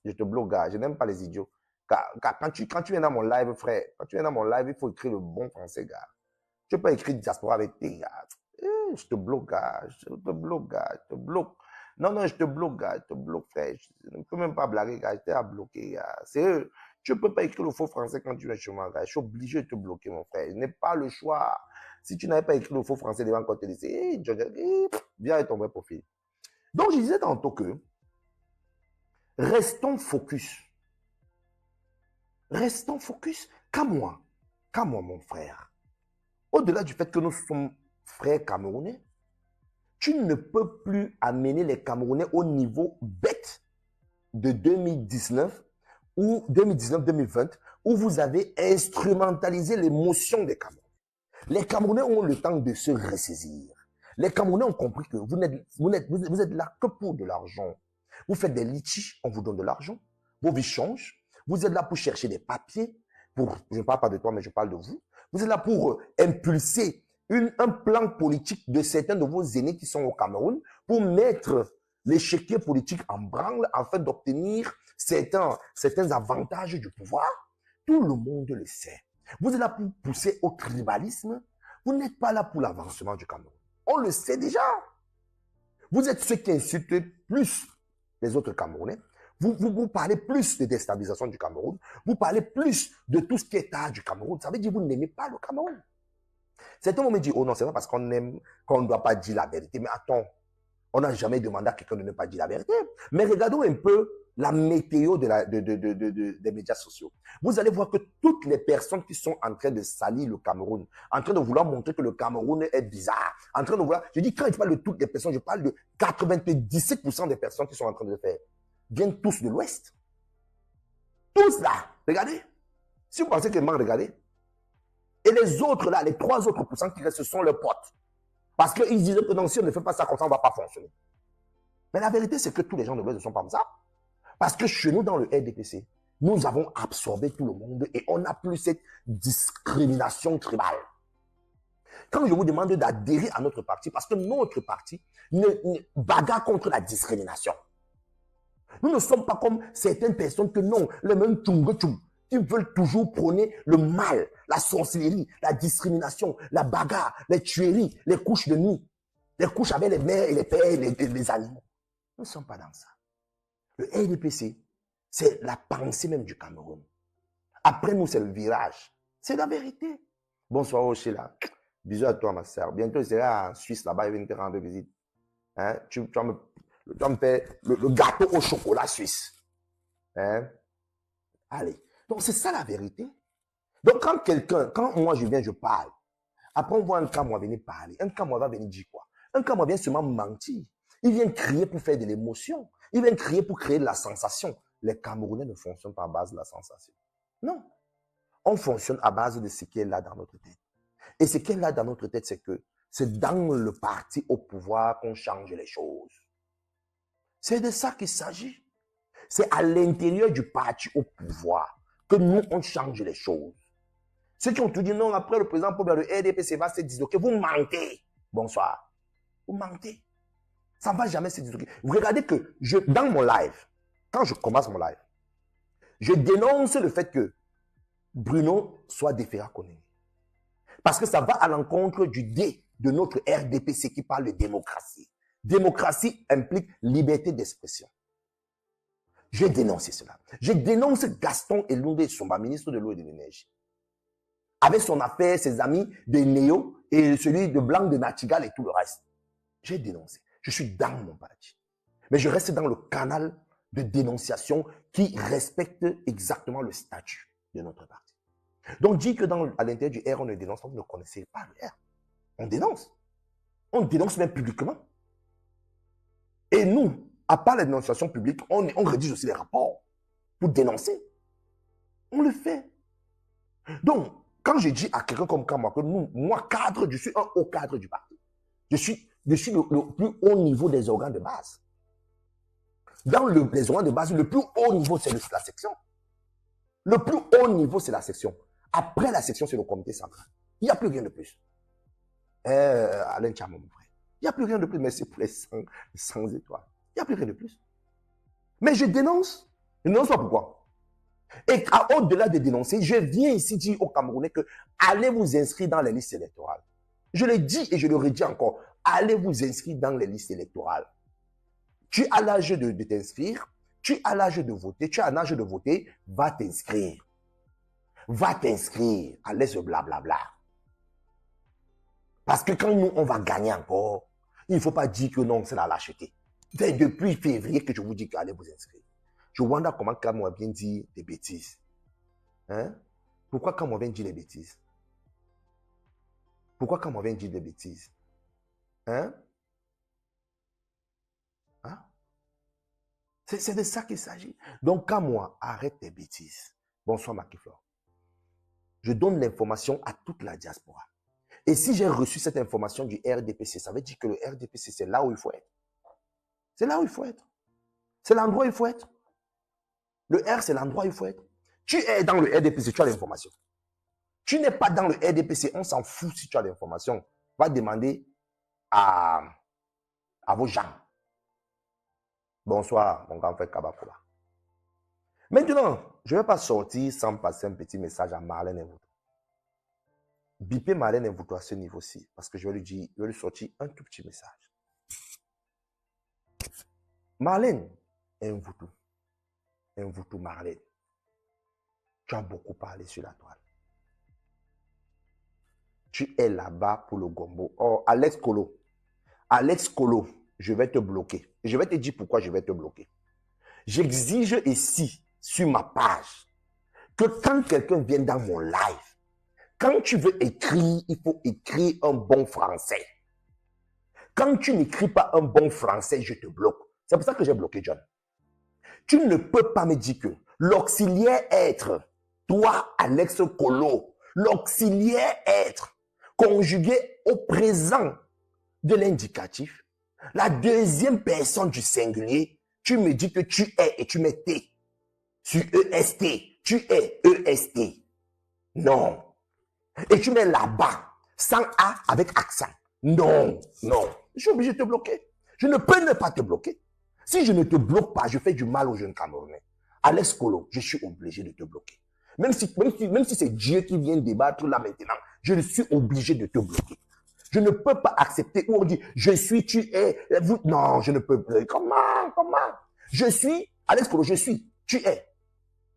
Je te bloque, gars. Je n'aime pas les idiots. Quand tu viens dans mon live, frère, quand tu viens dans mon live, il faut écrire le bon français, gars. Tu peux pas écrire diaspora avec tes gars. Je te bloque, gars. Je te bloque, gars. Je te bloque. Non, non, je te bloque, gars. Je te bloque, frère. Je ne peux même pas blaguer, gars. Je t'ai à bloquer, gars. C'est eux. Tu ne peux pas écrire le faux français quand tu viens chez moi, gars. Je suis obligé de te bloquer, mon frère. Je n'ai pas le choix. Si tu n'avais pas écrit le faux français devant quand tu disais, viens avec ton vrai profil. Donc, je disais tantôt que restons focus. Restons focus. Qu'à moi, mon frère. Au-delà du fait que nous sommes frères camerounais, tu ne peux plus amener les Camerounais au niveau bête de 2019 ou 2019-2020 où vous avez instrumentalisé l'émotion des Camerounais. Les Camerounais ont le temps de se ressaisir. Les Camerounais ont compris que vous êtes là que pour de l'argent. Vous faites des litiges, on vous donne de l'argent. Vos vies changent. Vous êtes là pour chercher des papiers. Je ne parle pas de toi, mais je parle de vous. Vous êtes là pour impulser un plan politique de certains de vos aînés qui sont au Cameroun pour mettre l'échiquier politique en branle afin d'obtenir certains avantages du pouvoir. Tout le monde le sait. Vous êtes là pour pousser au tribalisme. Vous n'êtes pas là pour l'avancement du Cameroun. On le sait déjà. Vous êtes ceux qui insultent plus les autres Camerounais. Vous parlez plus de déstabilisation du Cameroun. Vous parlez plus de tout ce qui est art du Cameroun. Ça veut dire que vous n'aimez pas le Cameroun. Certains vont me dire, oh non, c'est pas parce qu'on aime qu'on ne doit pas dire la vérité. Mais attends, on n'a jamais demandé à quelqu'un de ne pas dire la vérité. Mais regardons un peu la météo des médias sociaux. Vous allez voir que toutes les personnes qui sont en train de salir le Cameroun, en train de vouloir montrer que le Cameroun est bizarre, en train de vouloir, je dis quand je parle de toutes les personnes, je parle de 97% des personnes qui sont en train de le faire, viennent tous de l'Ouest. Tous là, regardez. Si vous pensez que je m'en regardez, et les autres là, les 3 autres pourcents qui restent, ce sont leurs potes. Parce qu'ils disaient que non, si on ne fait pas ça comme ça, on ne va pas fonctionner. Mais la vérité, c'est que tous les gens de l'Ouest ne sont pas comme ça. Parce que chez nous, dans le RDPC, nous avons absorbé tout le monde et on n'a plus cette discrimination tribale. Quand je vous demande d'adhérer à notre parti, parce que notre parti ne bagarre contre la discrimination. Nous ne sommes pas comme certaines personnes que non, les mêmes tchung-tchung, qui veulent toujours prôner le mal, la sorcellerie, la discrimination, la bagarre, les tueries, les couches de nuit, les couches avec les mères et les pères et les animaux. Nous ne sommes pas dans ça. Le RDPC, c'est la pensée même du Cameroun. Après nous, c'est le virage. C'est la vérité. Bonsoir, Oshila. Bisous à toi, ma soeur. Bientôt, je serai en Suisse, là-bas, je vais te rendre visite. Hein? Tu vas me faire le gâteau au chocolat suisse. Hein? Allez. Donc, c'est ça la vérité. Donc, quand moi je viens, je parle. Après, on voit un Cameroun venir parler. Un Cameroun va venir dire quoi? Un Cameroun vient seulement mentir. Il vient crier pour faire de l'émotion. Il vient crier pour créer de la sensation. Les Camerounais ne fonctionnent pas à base de la sensation. Non. On fonctionne à base de ce qui est là dans notre tête. Et ce qui est là dans notre tête, c'est que c'est dans le parti au pouvoir qu'on change les choses. C'est de ça qu'il s'agit. C'est à l'intérieur du parti au pouvoir que nous, on change les choses. Ceux qui ont tout dit non, après le président Paul le RDPC va se disloquer. Vous mentez. Bonsoir. Vous mentez. Ça ne va jamais se disloquer. Vous regardez que dans mon live, quand je commence mon live, je dénonce le fait que Bruno soit déféré à Koningui. Parce que ça va à l'encontre du D de notre RDPC qui parle de démocratie. Démocratie implique liberté d'expression. J'ai dénoncé cela. Je dénonce Gaston Elunde Somba, ministre de l'eau et de l'énergie. Avec son affaire, ses amis de Néo et celui de Blanc de Natigal et tout le reste. J'ai dénoncé. Je suis dans mon parti. Mais je reste dans le canal de dénonciation qui respecte exactement le statut de notre parti. Donc, dit que à l'intérieur du R, on ne dénonce pas, vous ne connaissez pas le R. On dénonce. On dénonce même publiquement. Et nous, à part la dénonciation publique, on rédige aussi les rapports pour dénoncer. On le fait. Donc, quand je dis à quelqu'un comme moi que moi, cadre, je suis un haut cadre du parti. Je suis le plus haut niveau des organes de base. Dans les organes de base, le plus haut niveau, c'est la section. Le plus haut niveau, c'est la section. Après la section, c'est le comité central. Il n'y a plus rien de plus. Alain Tchama, mon frère. Il n'y a plus rien de plus, mais c'est pour les 100 étoiles. Il n'y a plus rien de plus. Mais je dénonce. Je ne dénonce pas pourquoi. Et au-delà de dénoncer, je viens ici dire aux Camerounais que allez vous inscrire dans les listes électorales. Je le dis et je le redis encore. Allez vous inscrire dans les listes électorales. Tu as l'âge de t'inscrire. Tu as l'âge de voter. Tu as l'âge de voter. Va t'inscrire. Va t'inscrire. Laisse le blablabla. Parce que quand nous, on va gagner encore, il ne faut pas dire que non, c'est la lâcheté. C'est depuis février que je vous dis qu'allez vous inscrire. Je wonder comment Kamwa vient dire des bêtises. Hein? Pourquoi Kamwa vient dire des bêtises? Pourquoi Kamwa vient dire des bêtises? Hein? Hein? C'est de ça qu'il s'agit. Donc, Kamwa, arrête tes bêtises. Bonsoir, Makiflor. Je donne l'information à toute la diaspora. Et si j'ai reçu cette information du RDPC, ça veut dire que le RDPC, c'est là où il faut être. C'est là où il faut être. C'est l'endroit où il faut être. Le R, c'est l'endroit où il faut être. Tu es dans le RDPC, tu as l'information. Tu n'es pas dans le RDPC, on s'en fout si tu as l'information. Va demander à vos gens. Bonsoir, mon grand frère Kabakola. Maintenant, je ne vais pas sortir sans passer un petit message à Marlène Envuto. Bipez Marlène Envuto à ce niveau-ci, parce que je vais lui dire, je vais lui sortir un tout petit message. Marlène Envuto, Marlène, tu as beaucoup parlé sur la toile. Tu es là-bas pour le gombo. Oh, Alex Kolo, je vais te bloquer. Je vais te dire pourquoi je vais te bloquer. J'exige ici, sur ma page, que quand quelqu'un vient dans mon live, quand tu veux écrire, il faut écrire un bon français. Quand tu n'écris pas un bon français, je te bloque. C'est pour ça que j'ai bloqué John. Tu ne peux pas me dire que l'auxiliaire être, toi, Alex Kolo, l'auxiliaire être, conjugué au présent de l'indicatif, la deuxième personne du singulier, tu me dis que tu es et tu mets T sur EST. Tu es EST. Non. Et tu mets là-bas, sans A avec accent. Non, non. Je suis obligé de te bloquer. Je ne peux ne pas te bloquer. Si je ne te bloque pas, je fais du mal aux jeunes Camerounais. Alex Kolo, je suis obligé de te bloquer. Même si c'est Dieu qui vient débattre là maintenant, je suis obligé de te bloquer. Je ne peux pas accepter où on dit je suis, tu es, vous. Non, je ne peux pas. Comment? Je suis, Alex Kolo, je suis, tu es,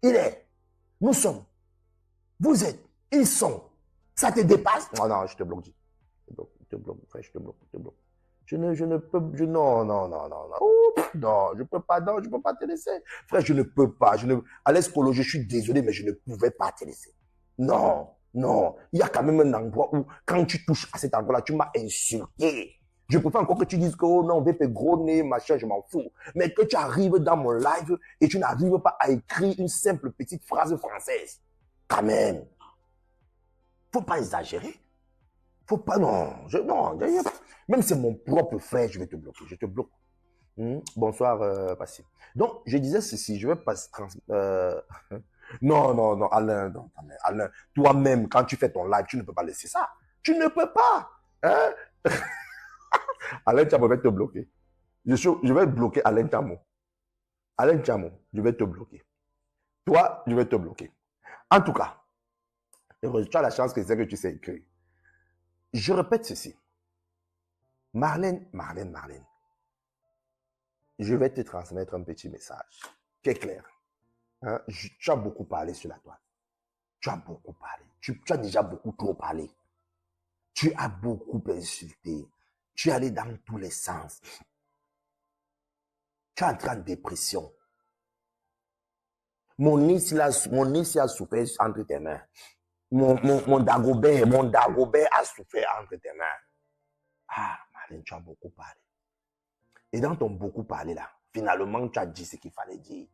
il est, nous sommes, vous êtes, ils sont. Ça te dépasse? Non, non, je te bloque. Je te bloque, frère, je te bloque. Je ne peux, non. Oups, non, je peux pas te laisser. Frère, je ne peux pas. Alex Kolo, je suis désolé, mais je ne pouvais pas te laisser. Non. Il y a quand même un endroit où, quand tu touches à cet endroit-là, tu m'as insulté. Je préfère encore que tu dises que, oh non, VP gros nez, machin, je m'en fous. Mais que tu arrives dans mon live et tu n'arrives pas à écrire une simple petite phrase française. Quand même. Faut pas exagérer. Faut pas, non. Même c'est mon propre frère, je vais te bloquer. Je te bloque. Bonsoir, Passy. Donc, je disais ceci, je vais pas Non, Alain, toi-même, quand tu fais ton live, tu ne peux pas laisser ça. Tu ne peux pas. Hein? Alain Tchamo va te bloquer. Je vais bloquer Alain Tchamo. Alain Tchamo, je vais te bloquer. Toi, je vais te bloquer. En tout cas, tu as la chance que c'est que tu sais écrire. Je répète ceci. Marlène, je vais te transmettre un petit message qui est clair. Hein? Tu as beaucoup parlé sur la toile. Tu as beaucoup parlé. Tu as déjà beaucoup trop parlé. Tu as beaucoup insulté. Tu es allé dans tous les sens. Tu es en train de dépression. Mon nez a souffert entre tes mains. Mon Dagobert a souffert entre tes mains. Ah, Marlène, tu as beaucoup parlé. Et dans ton beaucoup parlé là, finalement, tu as dit ce qu'il fallait dire.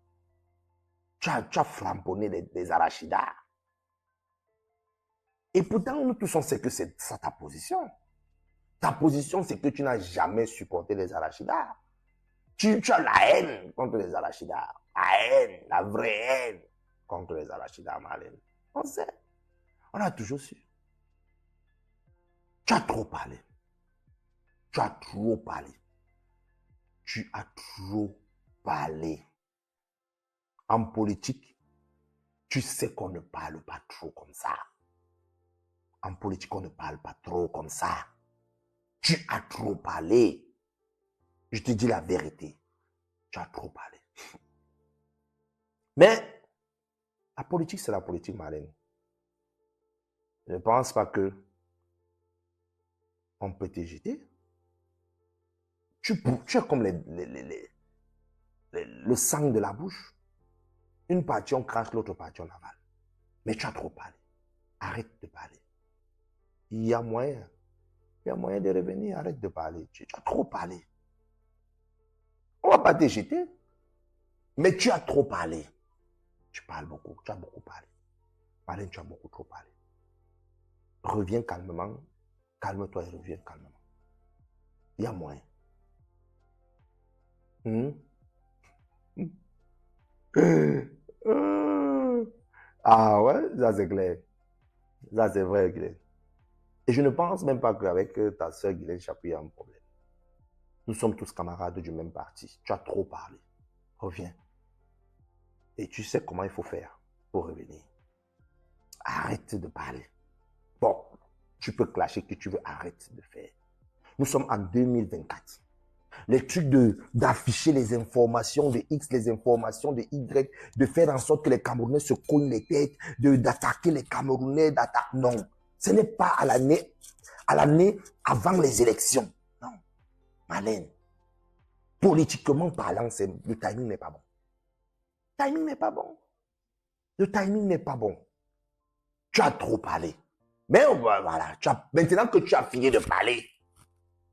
Tu as framponné des arachidas. Et pourtant, nous tous on sait que c'est ça ta position. Ta position, c'est que tu n'as jamais supporté les arachidas. Tu as la haine contre les arachidas. La haine, la vraie haine contre les arachidas, Marlène. On sait. On a toujours su. Tu as trop parlé. Tu as trop parlé. En politique, tu sais qu'on ne parle pas trop comme ça. En politique, on ne parle pas trop comme ça. Tu as trop parlé. Je te dis la vérité. Tu as trop parlé. Mais la politique, c'est la politique, Marlène. Je ne pense pas que on peut te jeter. Tu es comme le sang de la bouche. Une partie, on crache, l'autre partie, on avale. Mais tu as trop parlé. Arrête de parler. Il y a moyen. Il y a moyen de revenir. Arrête de parler. Tu as trop parlé. On ne va pas te jeter. Mais tu as trop parlé. Tu parles beaucoup. Tu as beaucoup parlé. Marlène, tu as beaucoup trop parlé. Reviens calmement. Calme-toi et reviens calmement. Il y a moyen. Ah ouais, ça c'est clair. Ça c'est vrai, Guylaine. Et je ne pense même pas qu'avec ta soeur Guylaine Chaput, il y a un problème. Nous sommes tous camarades du même parti. Tu as trop parlé. Reviens. Et tu sais comment il faut faire pour revenir. Arrête de parler. Bon, tu peux clasher que tu veux, arrête de faire. Nous sommes en 2024. Les trucs d'afficher les informations de X, les informations de Y, de faire en sorte que les Camerounais se cognent les têtes, d'attaquer les Camerounais, non. Ce n'est pas à l'année avant les élections. Non. Marlène, politiquement parlant, le timing n'est pas bon. Le timing n'est pas bon. Le timing n'est pas bon. Tu as trop parlé. Mais voilà, maintenant que tu as fini de parler,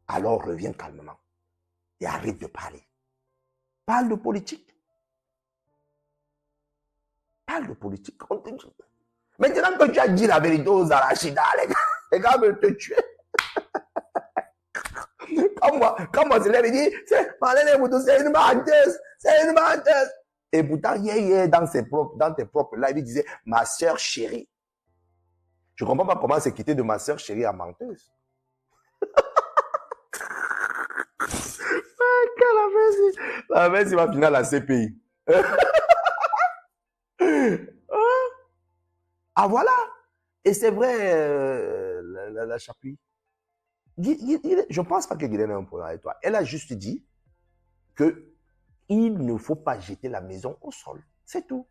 alors reviens calmement. Et arrête de parler. Parle de politique. Parle de politique. Maintenant que tu as dit la vérité aux Arachidas, les gars veulent te tuer. Quand moi, je leur ai dit, c'est une menteuse, c'est une menteuse. Et pourtant, hier, dans tes propres lives, il disait, ma soeur chérie. Je ne comprends pas comment c'est quitté de ma soeur chérie à menteuse. La messe, il va finir à la CPI. Ah voilà. Et c'est vrai, la Chaput. Je ne pense pas que Guylaine ait un problème avec toi. Elle a juste dit que il ne faut pas jeter la maison au sol. C'est tout.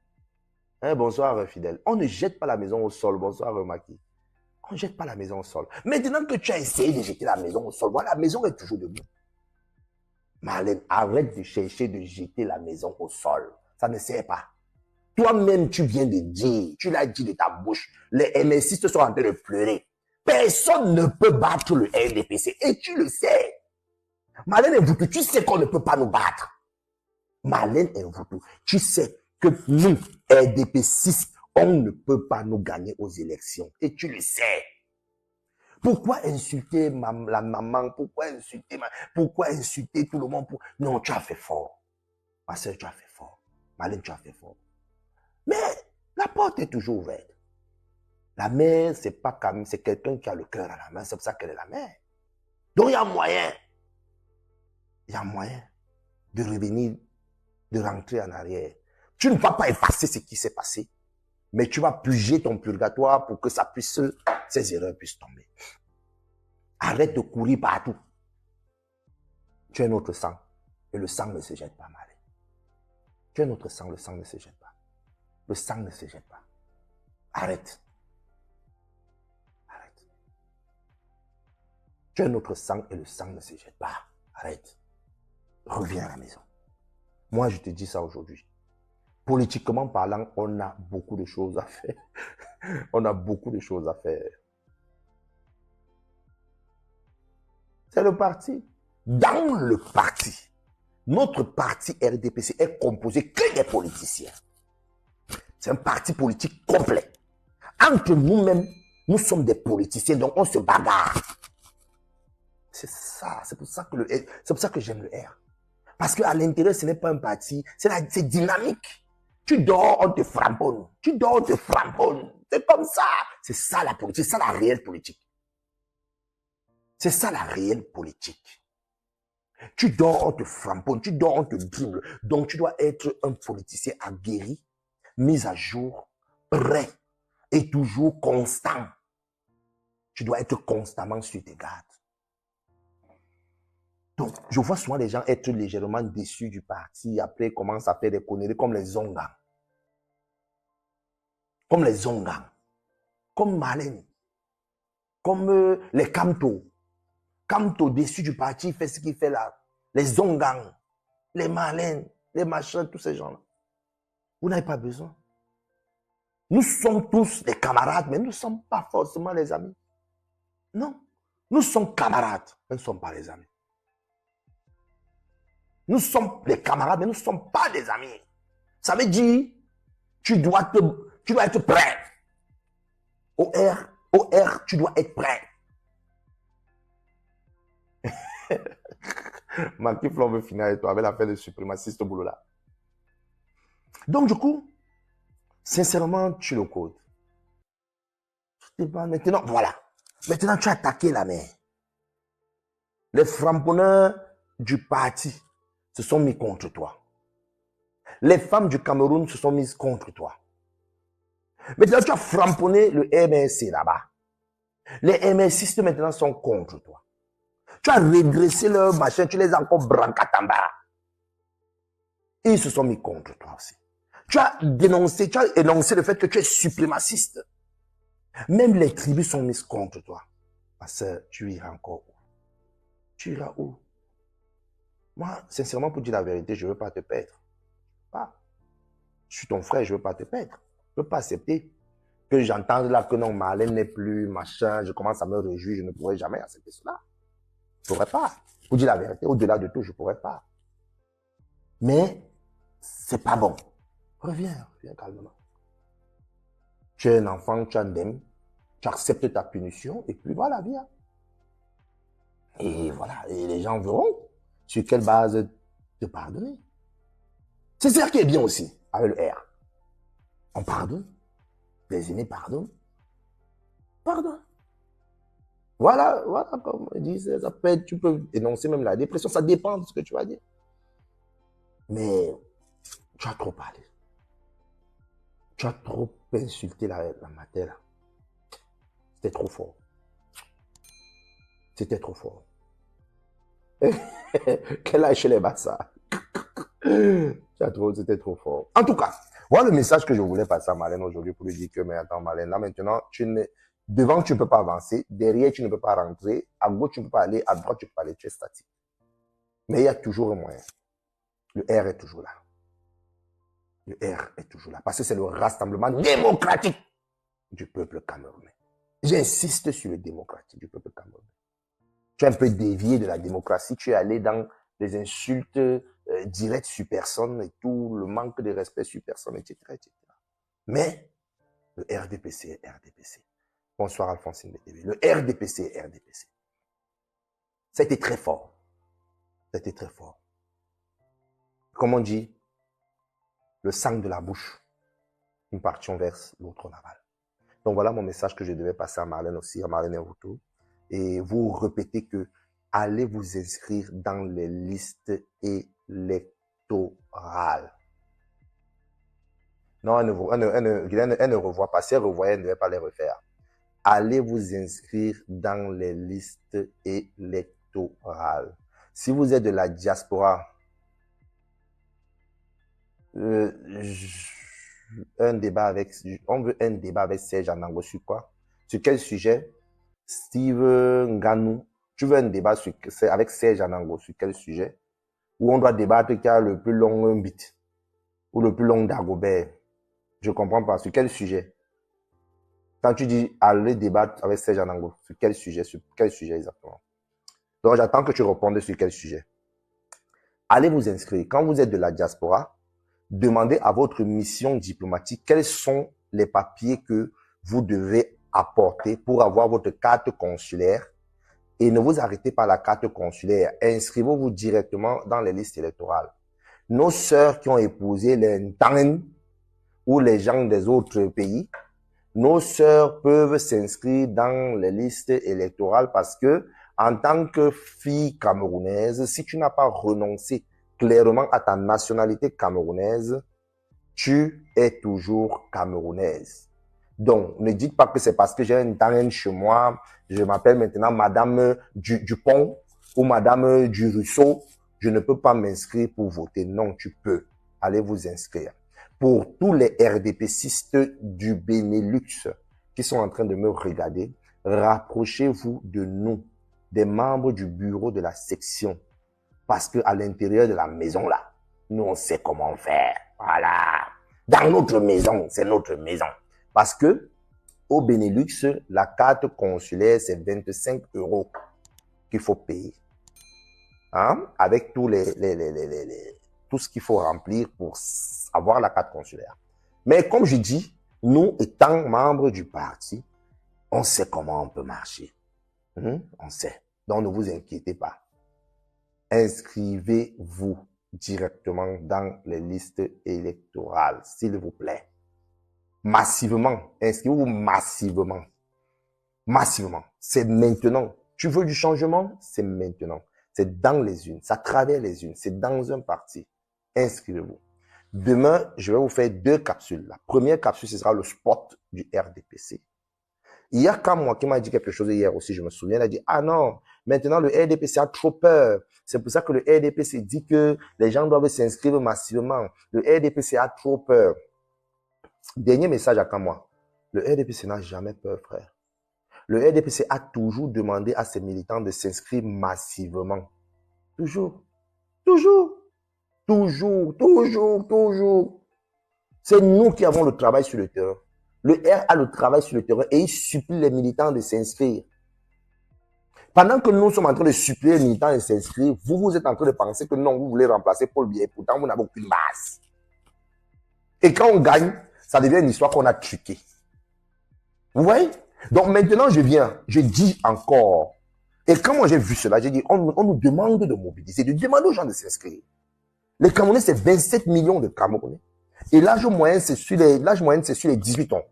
Hein, bonsoir, fidèle. On ne jette pas la maison au sol. Bonsoir, Maki. On ne jette pas la maison au sol. Maintenant que tu as essayé de jeter la maison au sol, voilà, la maison est toujours debout. Marlène, arrête de chercher de jeter la maison au sol. Ça ne sert pas. Toi-même, tu viens de dire, tu l'as dit de ta bouche, les MSistes sont en train de pleurer. Personne ne peut battre le RDPC. Et tu le sais. Marlène Mvoutou, tu sais qu'on ne peut pas nous battre. Marlène Mvoutou, tu sais que nous, RDP6, on ne peut pas nous gagner aux élections. Et tu le sais. Pourquoi insulter la maman? Pourquoi insulter tout le monde? Non, tu as fait fort. Ma soeur, tu as fait fort. Marlène, tu as fait fort. Mais la porte est toujours ouverte. La mère, c'est pas Camille, c'est quelqu'un qui a le cœur à la main. C'est pour ça qu'elle est la mère. Donc, il y a moyen. Il y a moyen de revenir, de rentrer en arrière. Tu ne vas pas effacer ce qui s'est passé, mais tu vas purger ton purgatoire pour que ces erreurs puissent tomber. Arrête de courir partout. Tu es notre sang, et le sang ne se jette pas, mal. Tu es notre sang, le sang ne se jette pas. Le sang ne se jette pas. Arrête. Arrête. Tu es notre sang et le sang ne se jette pas. Arrête. Reviens à la maison. Moi, je te dis ça aujourd'hui. Politiquement parlant, on a beaucoup de choses à faire. On a beaucoup de choses à faire. C'est le parti. Dans le parti, notre parti RDPC est composé que des politiciens. C'est un parti politique complet. Entre nous-mêmes, nous sommes des politiciens, donc on se bagarre. C'est ça, c'est pour ça que j'aime le R. Parce qu'à l'intérieur, ce n'est pas un parti, c'est dynamique. Tu dors, on te framponne. Tu dors, on te framponne. C'est comme ça. C'est ça la politique, c'est ça la réelle politique. C'est ça la réelle politique. Tu dors, on te framponne. Tu dors, on te dribble. Donc, tu dois être un politicien aguerri, mis à jour, prêt et toujours constant. Tu dois être constamment sur tes gardes. Donc, je vois souvent les gens être légèrement déçus du parti, après ils commencent à faire des conneries comme les Zongang. Comme les Zongang. Comme Marlène. Comme les Kamto. Kamto, déçu du parti, il fait ce qu'il fait là. Les Zongang, les Marlène, les machins, tous ces gens-là. Vous n'avez pas besoin. Nous sommes tous des camarades, mais nous ne sommes pas forcément les amis. Non. Nous sommes camarades, mais nous ne sommes pas les amis. Nous sommes des camarades, mais nous ne sommes pas des amis. Ça veut dire, tu dois être prêt. OR, tu dois être prêt. Marquis Flon veut finir avec toi avec l'affaire de suprémaciste au boulot là. Donc, du coup, sincèrement, tu le codes. Maintenant, voilà. Maintenant, tu as attaqué la mer. Les framponneurs du parti se sont mis contre toi. Les femmes du Cameroun se sont mises contre toi. Maintenant, tu as framponné le MRC là-bas. Les MRCistes maintenant sont contre toi. Tu as redressé leur machin, tu les as encore brancatamba. Ils se sont mis contre toi aussi. Tu as énoncé le fait que tu es suprémaciste. Même les tribus sont mises contre toi. Ma soeur, tu iras encore où? Tu iras où? Moi, sincèrement, pour dire la vérité, je ne veux pas te perdre. Pas. Je suis ton frère, je ne veux pas te perdre. Je ne veux pas accepter que j'entende là que non, Marlène n'est plus, machin, je commence à me réjouir, je ne pourrai jamais accepter cela. Je ne pourrais pas. Pour dire la vérité, au-delà de tout, je ne pourrais pas. Mais, c'est pas bon. Reviens calmement. Tu es un enfant, tu es un dème, tu acceptes ta punition, et puis voilà, viens. Et voilà, et les gens verront sur quelle base te pardonner. C'est ça qui est bien aussi, avec le R. On pardonne. Les aînés pardonnent. Pardonne. Voilà, comme on dit, ça peut être, tu peux énoncer même la dépression, ça dépend de ce que tu vas dire. Mais tu as trop parlé. Tu as trop insulté la matière là. C'était trop fort. C'était trop fort. Quel âge chez les bassards. C'était trop fort. En tout cas, voilà le message que je voulais passer à Marlène aujourd'hui pour lui dire que, mais attends Marlène, là maintenant, devant tu ne peux pas avancer, derrière tu ne peux pas rentrer, à gauche tu ne peux pas aller, à droite tu ne peux pas aller, tu es statique. Mais il y a toujours un moyen. Le R est toujours là. Le R est toujours là. Parce que c'est le rassemblement démocratique du peuple camerounais. J'insiste sur le démocratique du peuple camerounais. Tu es un peu dévié de la démocratie, tu es allé dans des insultes directes sur personne et tout, le manque de respect sur personne, etc. etc. Mais le RDPC est RDPC. Bonsoir Alphonsine BTV. Le RDPC est RDPC. Ça a été très fort. Ça a été très fort. Comme on dit, le sang de la bouche, nous partions vers l'autre naval. Donc voilà mon message que je devais passer à Marlène aussi, à Marlène Nvuto. Et vous répétez que allez vous inscrire dans les listes électorales. Non, elle ne revoit pas. Si elle revoyait, elle ne devait pas les refaire. Allez vous inscrire dans les listes électorales. Si vous êtes de la diaspora, on veut un débat avec Serge Anango sur quoi? Sur quel sujet? Steve Nganou, tu veux un débat avec Serge Anango sur quel sujet? Où on doit débattre qui a le plus long bit ou le plus long Dagobert. Je ne comprends pas. Sur quel sujet? Quand tu dis aller débattre avec Serge Anango, sur quel sujet exactement? Donc j'attends que tu répondes sur quel sujet. Allez vous inscrire. Quand vous êtes de la diaspora, demandez à votre mission diplomatique quels sont les papiers que vous devez apporter pour avoir votre carte consulaire et ne vous arrêtez pas à la carte consulaire. Inscrivez-vous directement dans les listes électorales. Nos sœurs qui ont épousé les Ntang ou les gens des autres pays, nos sœurs peuvent s'inscrire dans les listes électorales parce que en tant que fille camerounaise, si tu n'as pas renoncé clairement à ta nationalité camerounaise, tu es toujours camerounaise. Donc, ne dites pas que c'est parce que j'ai une dame chez moi, je m'appelle maintenant Madame Dupont ou Madame Durusso, je ne peux pas m'inscrire pour voter. Non, tu peux. Allez vous inscrire. Pour tous les RDPcistes du Benelux qui sont en train de me regarder, rapprochez-vous de nous, des membres du bureau de la section. Parce que à l'intérieur de la maison, là, nous, on sait comment faire. Voilà. Dans notre maison, c'est notre maison. Parce que au Benelux, la carte consulaire, c'est 25 € qu'il faut payer. Hein? Avec tout ce qu'il faut remplir pour avoir la carte consulaire. Mais comme je dis, nous, étant membres du parti, on sait comment on peut marcher. On sait. Donc, ne vous inquiétez pas. Inscrivez-vous directement dans les listes électorales, s'il vous plaît. Massivement. Inscrivez-vous massivement. Massivement. C'est maintenant. Tu veux du changement? C'est maintenant. C'est dans les unes. Ça travers les unes. C'est dans un parti. Inscrivez-vous. Demain, je vais vous faire 2 capsules. La première capsule, ce sera le spot du RDPC. Il y a quand moi qui m'a dit quelque chose hier aussi, je me souviens, il a dit, ah non, maintenant le RDPC a trop peur. C'est pour ça que le RDPC dit que les gens doivent s'inscrire massivement. Le RDPC a trop peur. Dernier message à moi. Le RDPC n'a jamais peur, frère. Le RDPC a toujours demandé à ses militants de s'inscrire massivement. Toujours. Toujours. Toujours. Toujours. Toujours. C'est nous qui avons le travail sur le terrain. Le R a le travail sur le terrain et il supplie les militants de s'inscrire. Pendant que nous sommes en train de supplier les militants de s'inscrire, vous êtes en train de penser que non, vous voulez remplacer Paul Biya. Pourtant, vous n'avez aucune base. Et quand on gagne, ça devient une histoire qu'on a truquée. Vous voyez? Donc maintenant, je dis encore. Et quand moi j'ai vu cela, j'ai dit, on nous demande de mobiliser, de demander aux gens de s'inscrire. Les Camerounais, c'est 27 millions de Camerounais. Et l'âge moyen, c'est sur les 18 ans.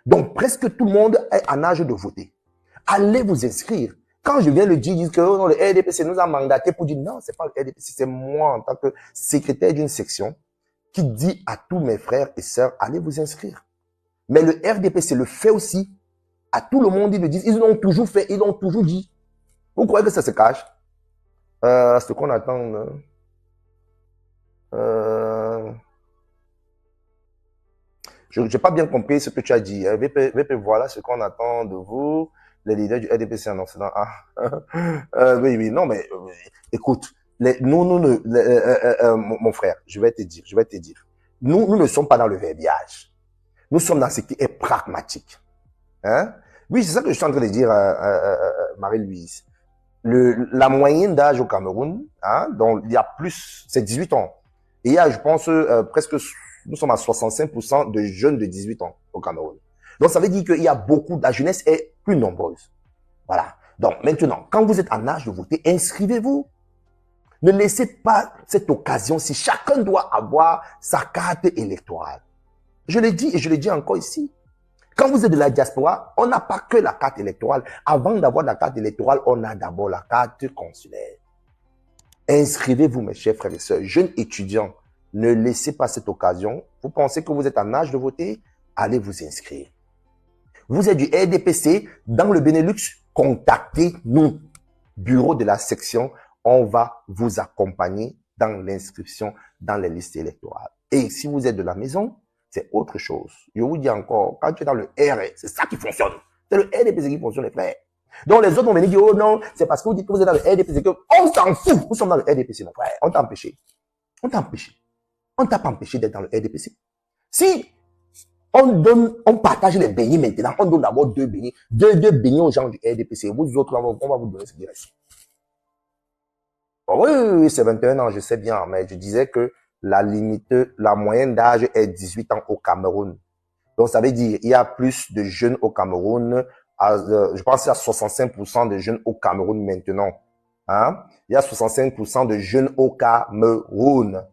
Donc, presque tout le monde est en âge de voter. Allez vous inscrire. Quand je viens le dire, ils disent que oh non, le RDPC nous a mandaté pour dire non, c'est pas le RDPC, c'est moi en tant que secrétaire d'une section qui dit à tous mes frères et sœurs, allez vous inscrire. Mais le RDPC le fait aussi. À tout le monde, ils le disent. Ils l'ont toujours fait, ils l'ont toujours dit. Vous croyez que ça se cache? Ce qu'on attend. Je n'ai pas bien compris ce que tu as dit. VP, voilà ce qu'on attend de vous, les leaders du RDPC en Occident. Oui, non, mais écoute, mon frère, je vais te dire. Nous ne sommes pas dans le verbiage. Nous sommes dans ce qui est pragmatique. Hein? Oui, c'est ça que je suis en train de dire, Marie-Louise. La moyenne d'âge au Cameroun, hein, donc il y a plus, c'est 18 ans. Et il y a, je pense, presque, nous sommes à 65% de jeunes de 18 ans au Cameroun. Donc ça veut dire qu'il y a beaucoup, la jeunesse est plus nombreuse. Voilà. Donc maintenant, quand vous êtes en âge de voter, inscrivez-vous. Ne laissez pas cette occasion si chacun doit avoir sa carte électorale. Je l'ai dit et je le dis encore ici. Quand vous êtes de la diaspora, on n'a pas que la carte électorale. Avant d'avoir la carte électorale, on a d'abord la carte consulaire. Inscrivez-vous, mes chers frères et sœurs, jeunes étudiants. Ne laissez pas cette occasion. Vous pensez que vous êtes en âge de voter? Allez vous inscrire. Vous êtes du RDPC dans le Benelux? Contactez-nous. Bureau de la section, on va vous accompagner dans l'inscription dans les listes électorales. Et si vous êtes de la maison, c'est autre chose. Je vous dis encore, quand tu es dans le R, c'est ça qui fonctionne. C'est le RDPC qui fonctionne, les frères. Donc les autres vont venir dire, oh non, c'est parce que vous dites que vous êtes dans le RDPC que on s'en fout. Nous sommes dans le RDPC, mon frère. On t'a empêché. On t'a empêché. On t'a pas empêché d'être dans le RDPC. Si on partage les beignets maintenant, on donne d'abord 2 beignets, deux beignets aux gens du RDPC. Vous autres, là, on va vous donner cette direction. Oui, c'est 21 ans, je sais bien, mais je disais que la limite, la moyenne d'âge est 18 ans au Cameroun. Donc, ça veut dire il y a plus de jeunes au Cameroun. Je pense qu'il y a 65% de jeunes au Cameroun maintenant. Hein? Il y a 65% de jeunes au Cameroun.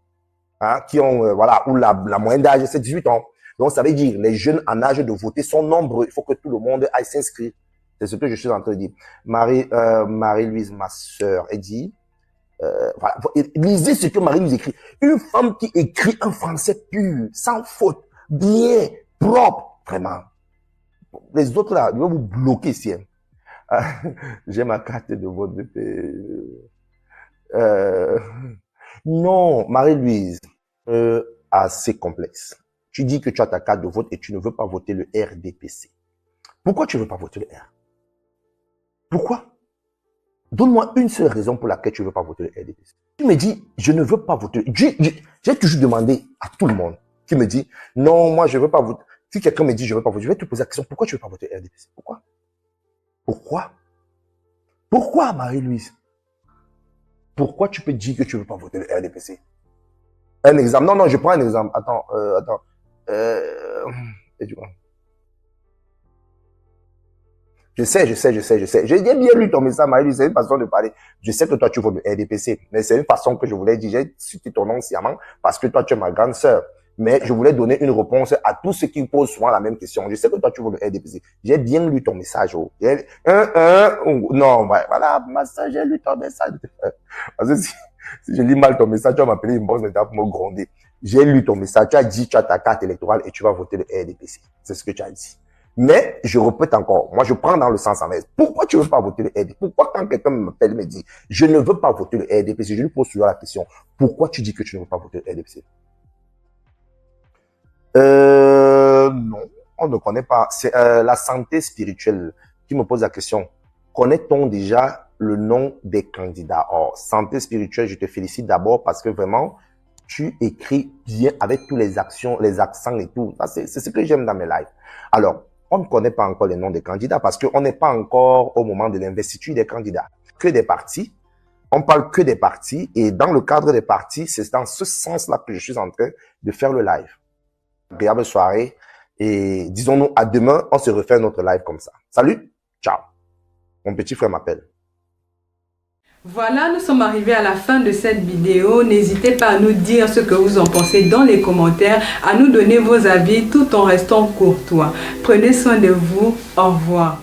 Hein? Qui ont, voilà, où la moyenne d'âge, c'est 18 ans. Donc, ça veut dire les jeunes en âge de voter sont nombreux. Il faut que tout le monde aille s'inscrire. C'est ce que je suis en train de dire. Marie-Louise, ma sœur, elle dit, voilà. Lisez ce que Marie nous écrit. Une femme qui écrit un français pur, sans faute, bien, propre, vraiment. Les autres là, je vais vous bloquer ici. Hein. J'ai ma carte de vote BP. Non, Marie-Louise, assez complexe. Tu dis que tu as ta carte de vote et tu ne veux pas voter le RDPC. Pourquoi tu ne veux pas voter le R? Pourquoi? Donne-moi une seule raison pour laquelle tu ne veux pas voter le RDPC. Tu me dis, je ne veux pas voter. J'ai toujours demandé à tout le monde qui me dit, non, moi je ne veux pas voter. Si quelqu'un me dit, je ne veux pas voter, je vais te poser la question, pourquoi tu ne veux pas voter le RDPC? Pourquoi? Pourquoi? Pourquoi, Marie-Louise? Pourquoi tu peux dire que tu ne veux pas voter le RDPC? Un exemple. Non, je prends un exemple. Attends. Et tu vois. Je sais. J'ai bien lu ton message, Marie-Louise. C'est une façon de parler. Je sais que toi, tu votes le RDPC. Mais c'est une façon que je voulais dire. J'ai cité ton nom sciemment parce que toi, tu es ma grande sœur. Mais je voulais donner une réponse à tous ceux qui posent souvent la même question. Je sais que toi, tu votes le RDPC. J'ai bien lu ton message. Oh. Non, voilà, ma sœur, j'ai lu ton message. Parce que si je lis mal ton message, tu vas m'appeler une bonne étape pour me gronder. J'ai lu ton message. Tu as dit, tu as ta carte électorale et tu vas voter le RDPC. C'est ce que tu as dit. Mais, je répète encore, moi je prends dans le sens inverse. Pourquoi tu ne veux pas voter le RDPC? Pourquoi quand quelqu'un m'appelle et me dit, je ne veux pas voter le RDPC, je lui pose toujours la question, pourquoi tu dis que tu ne veux pas voter le RDPC? Non, on ne connaît pas. C'est la santé spirituelle qui me pose la question. Connaît-on déjà le nom des candidats? Or, santé spirituelle, je te félicite d'abord parce que vraiment, tu écris bien avec tous les actions, les accents et tout. C'est ce que j'aime dans mes lives. Alors, on ne connaît pas encore les noms des candidats parce qu'on n'est pas encore au moment de l'investiture des candidats. Que des partis. On parle que des partis et dans le cadre des partis, c'est dans ce sens-là que je suis en train de faire le live. Agréable soirée et disons-nous à demain, on se refait notre live comme ça. Salut, ciao. Mon petit frère m'appelle. Voilà, nous sommes arrivés à la fin de cette vidéo. N'hésitez pas à nous dire ce que vous en pensez dans les commentaires, à nous donner vos avis tout en restant courtois. Prenez soin de vous. Au revoir.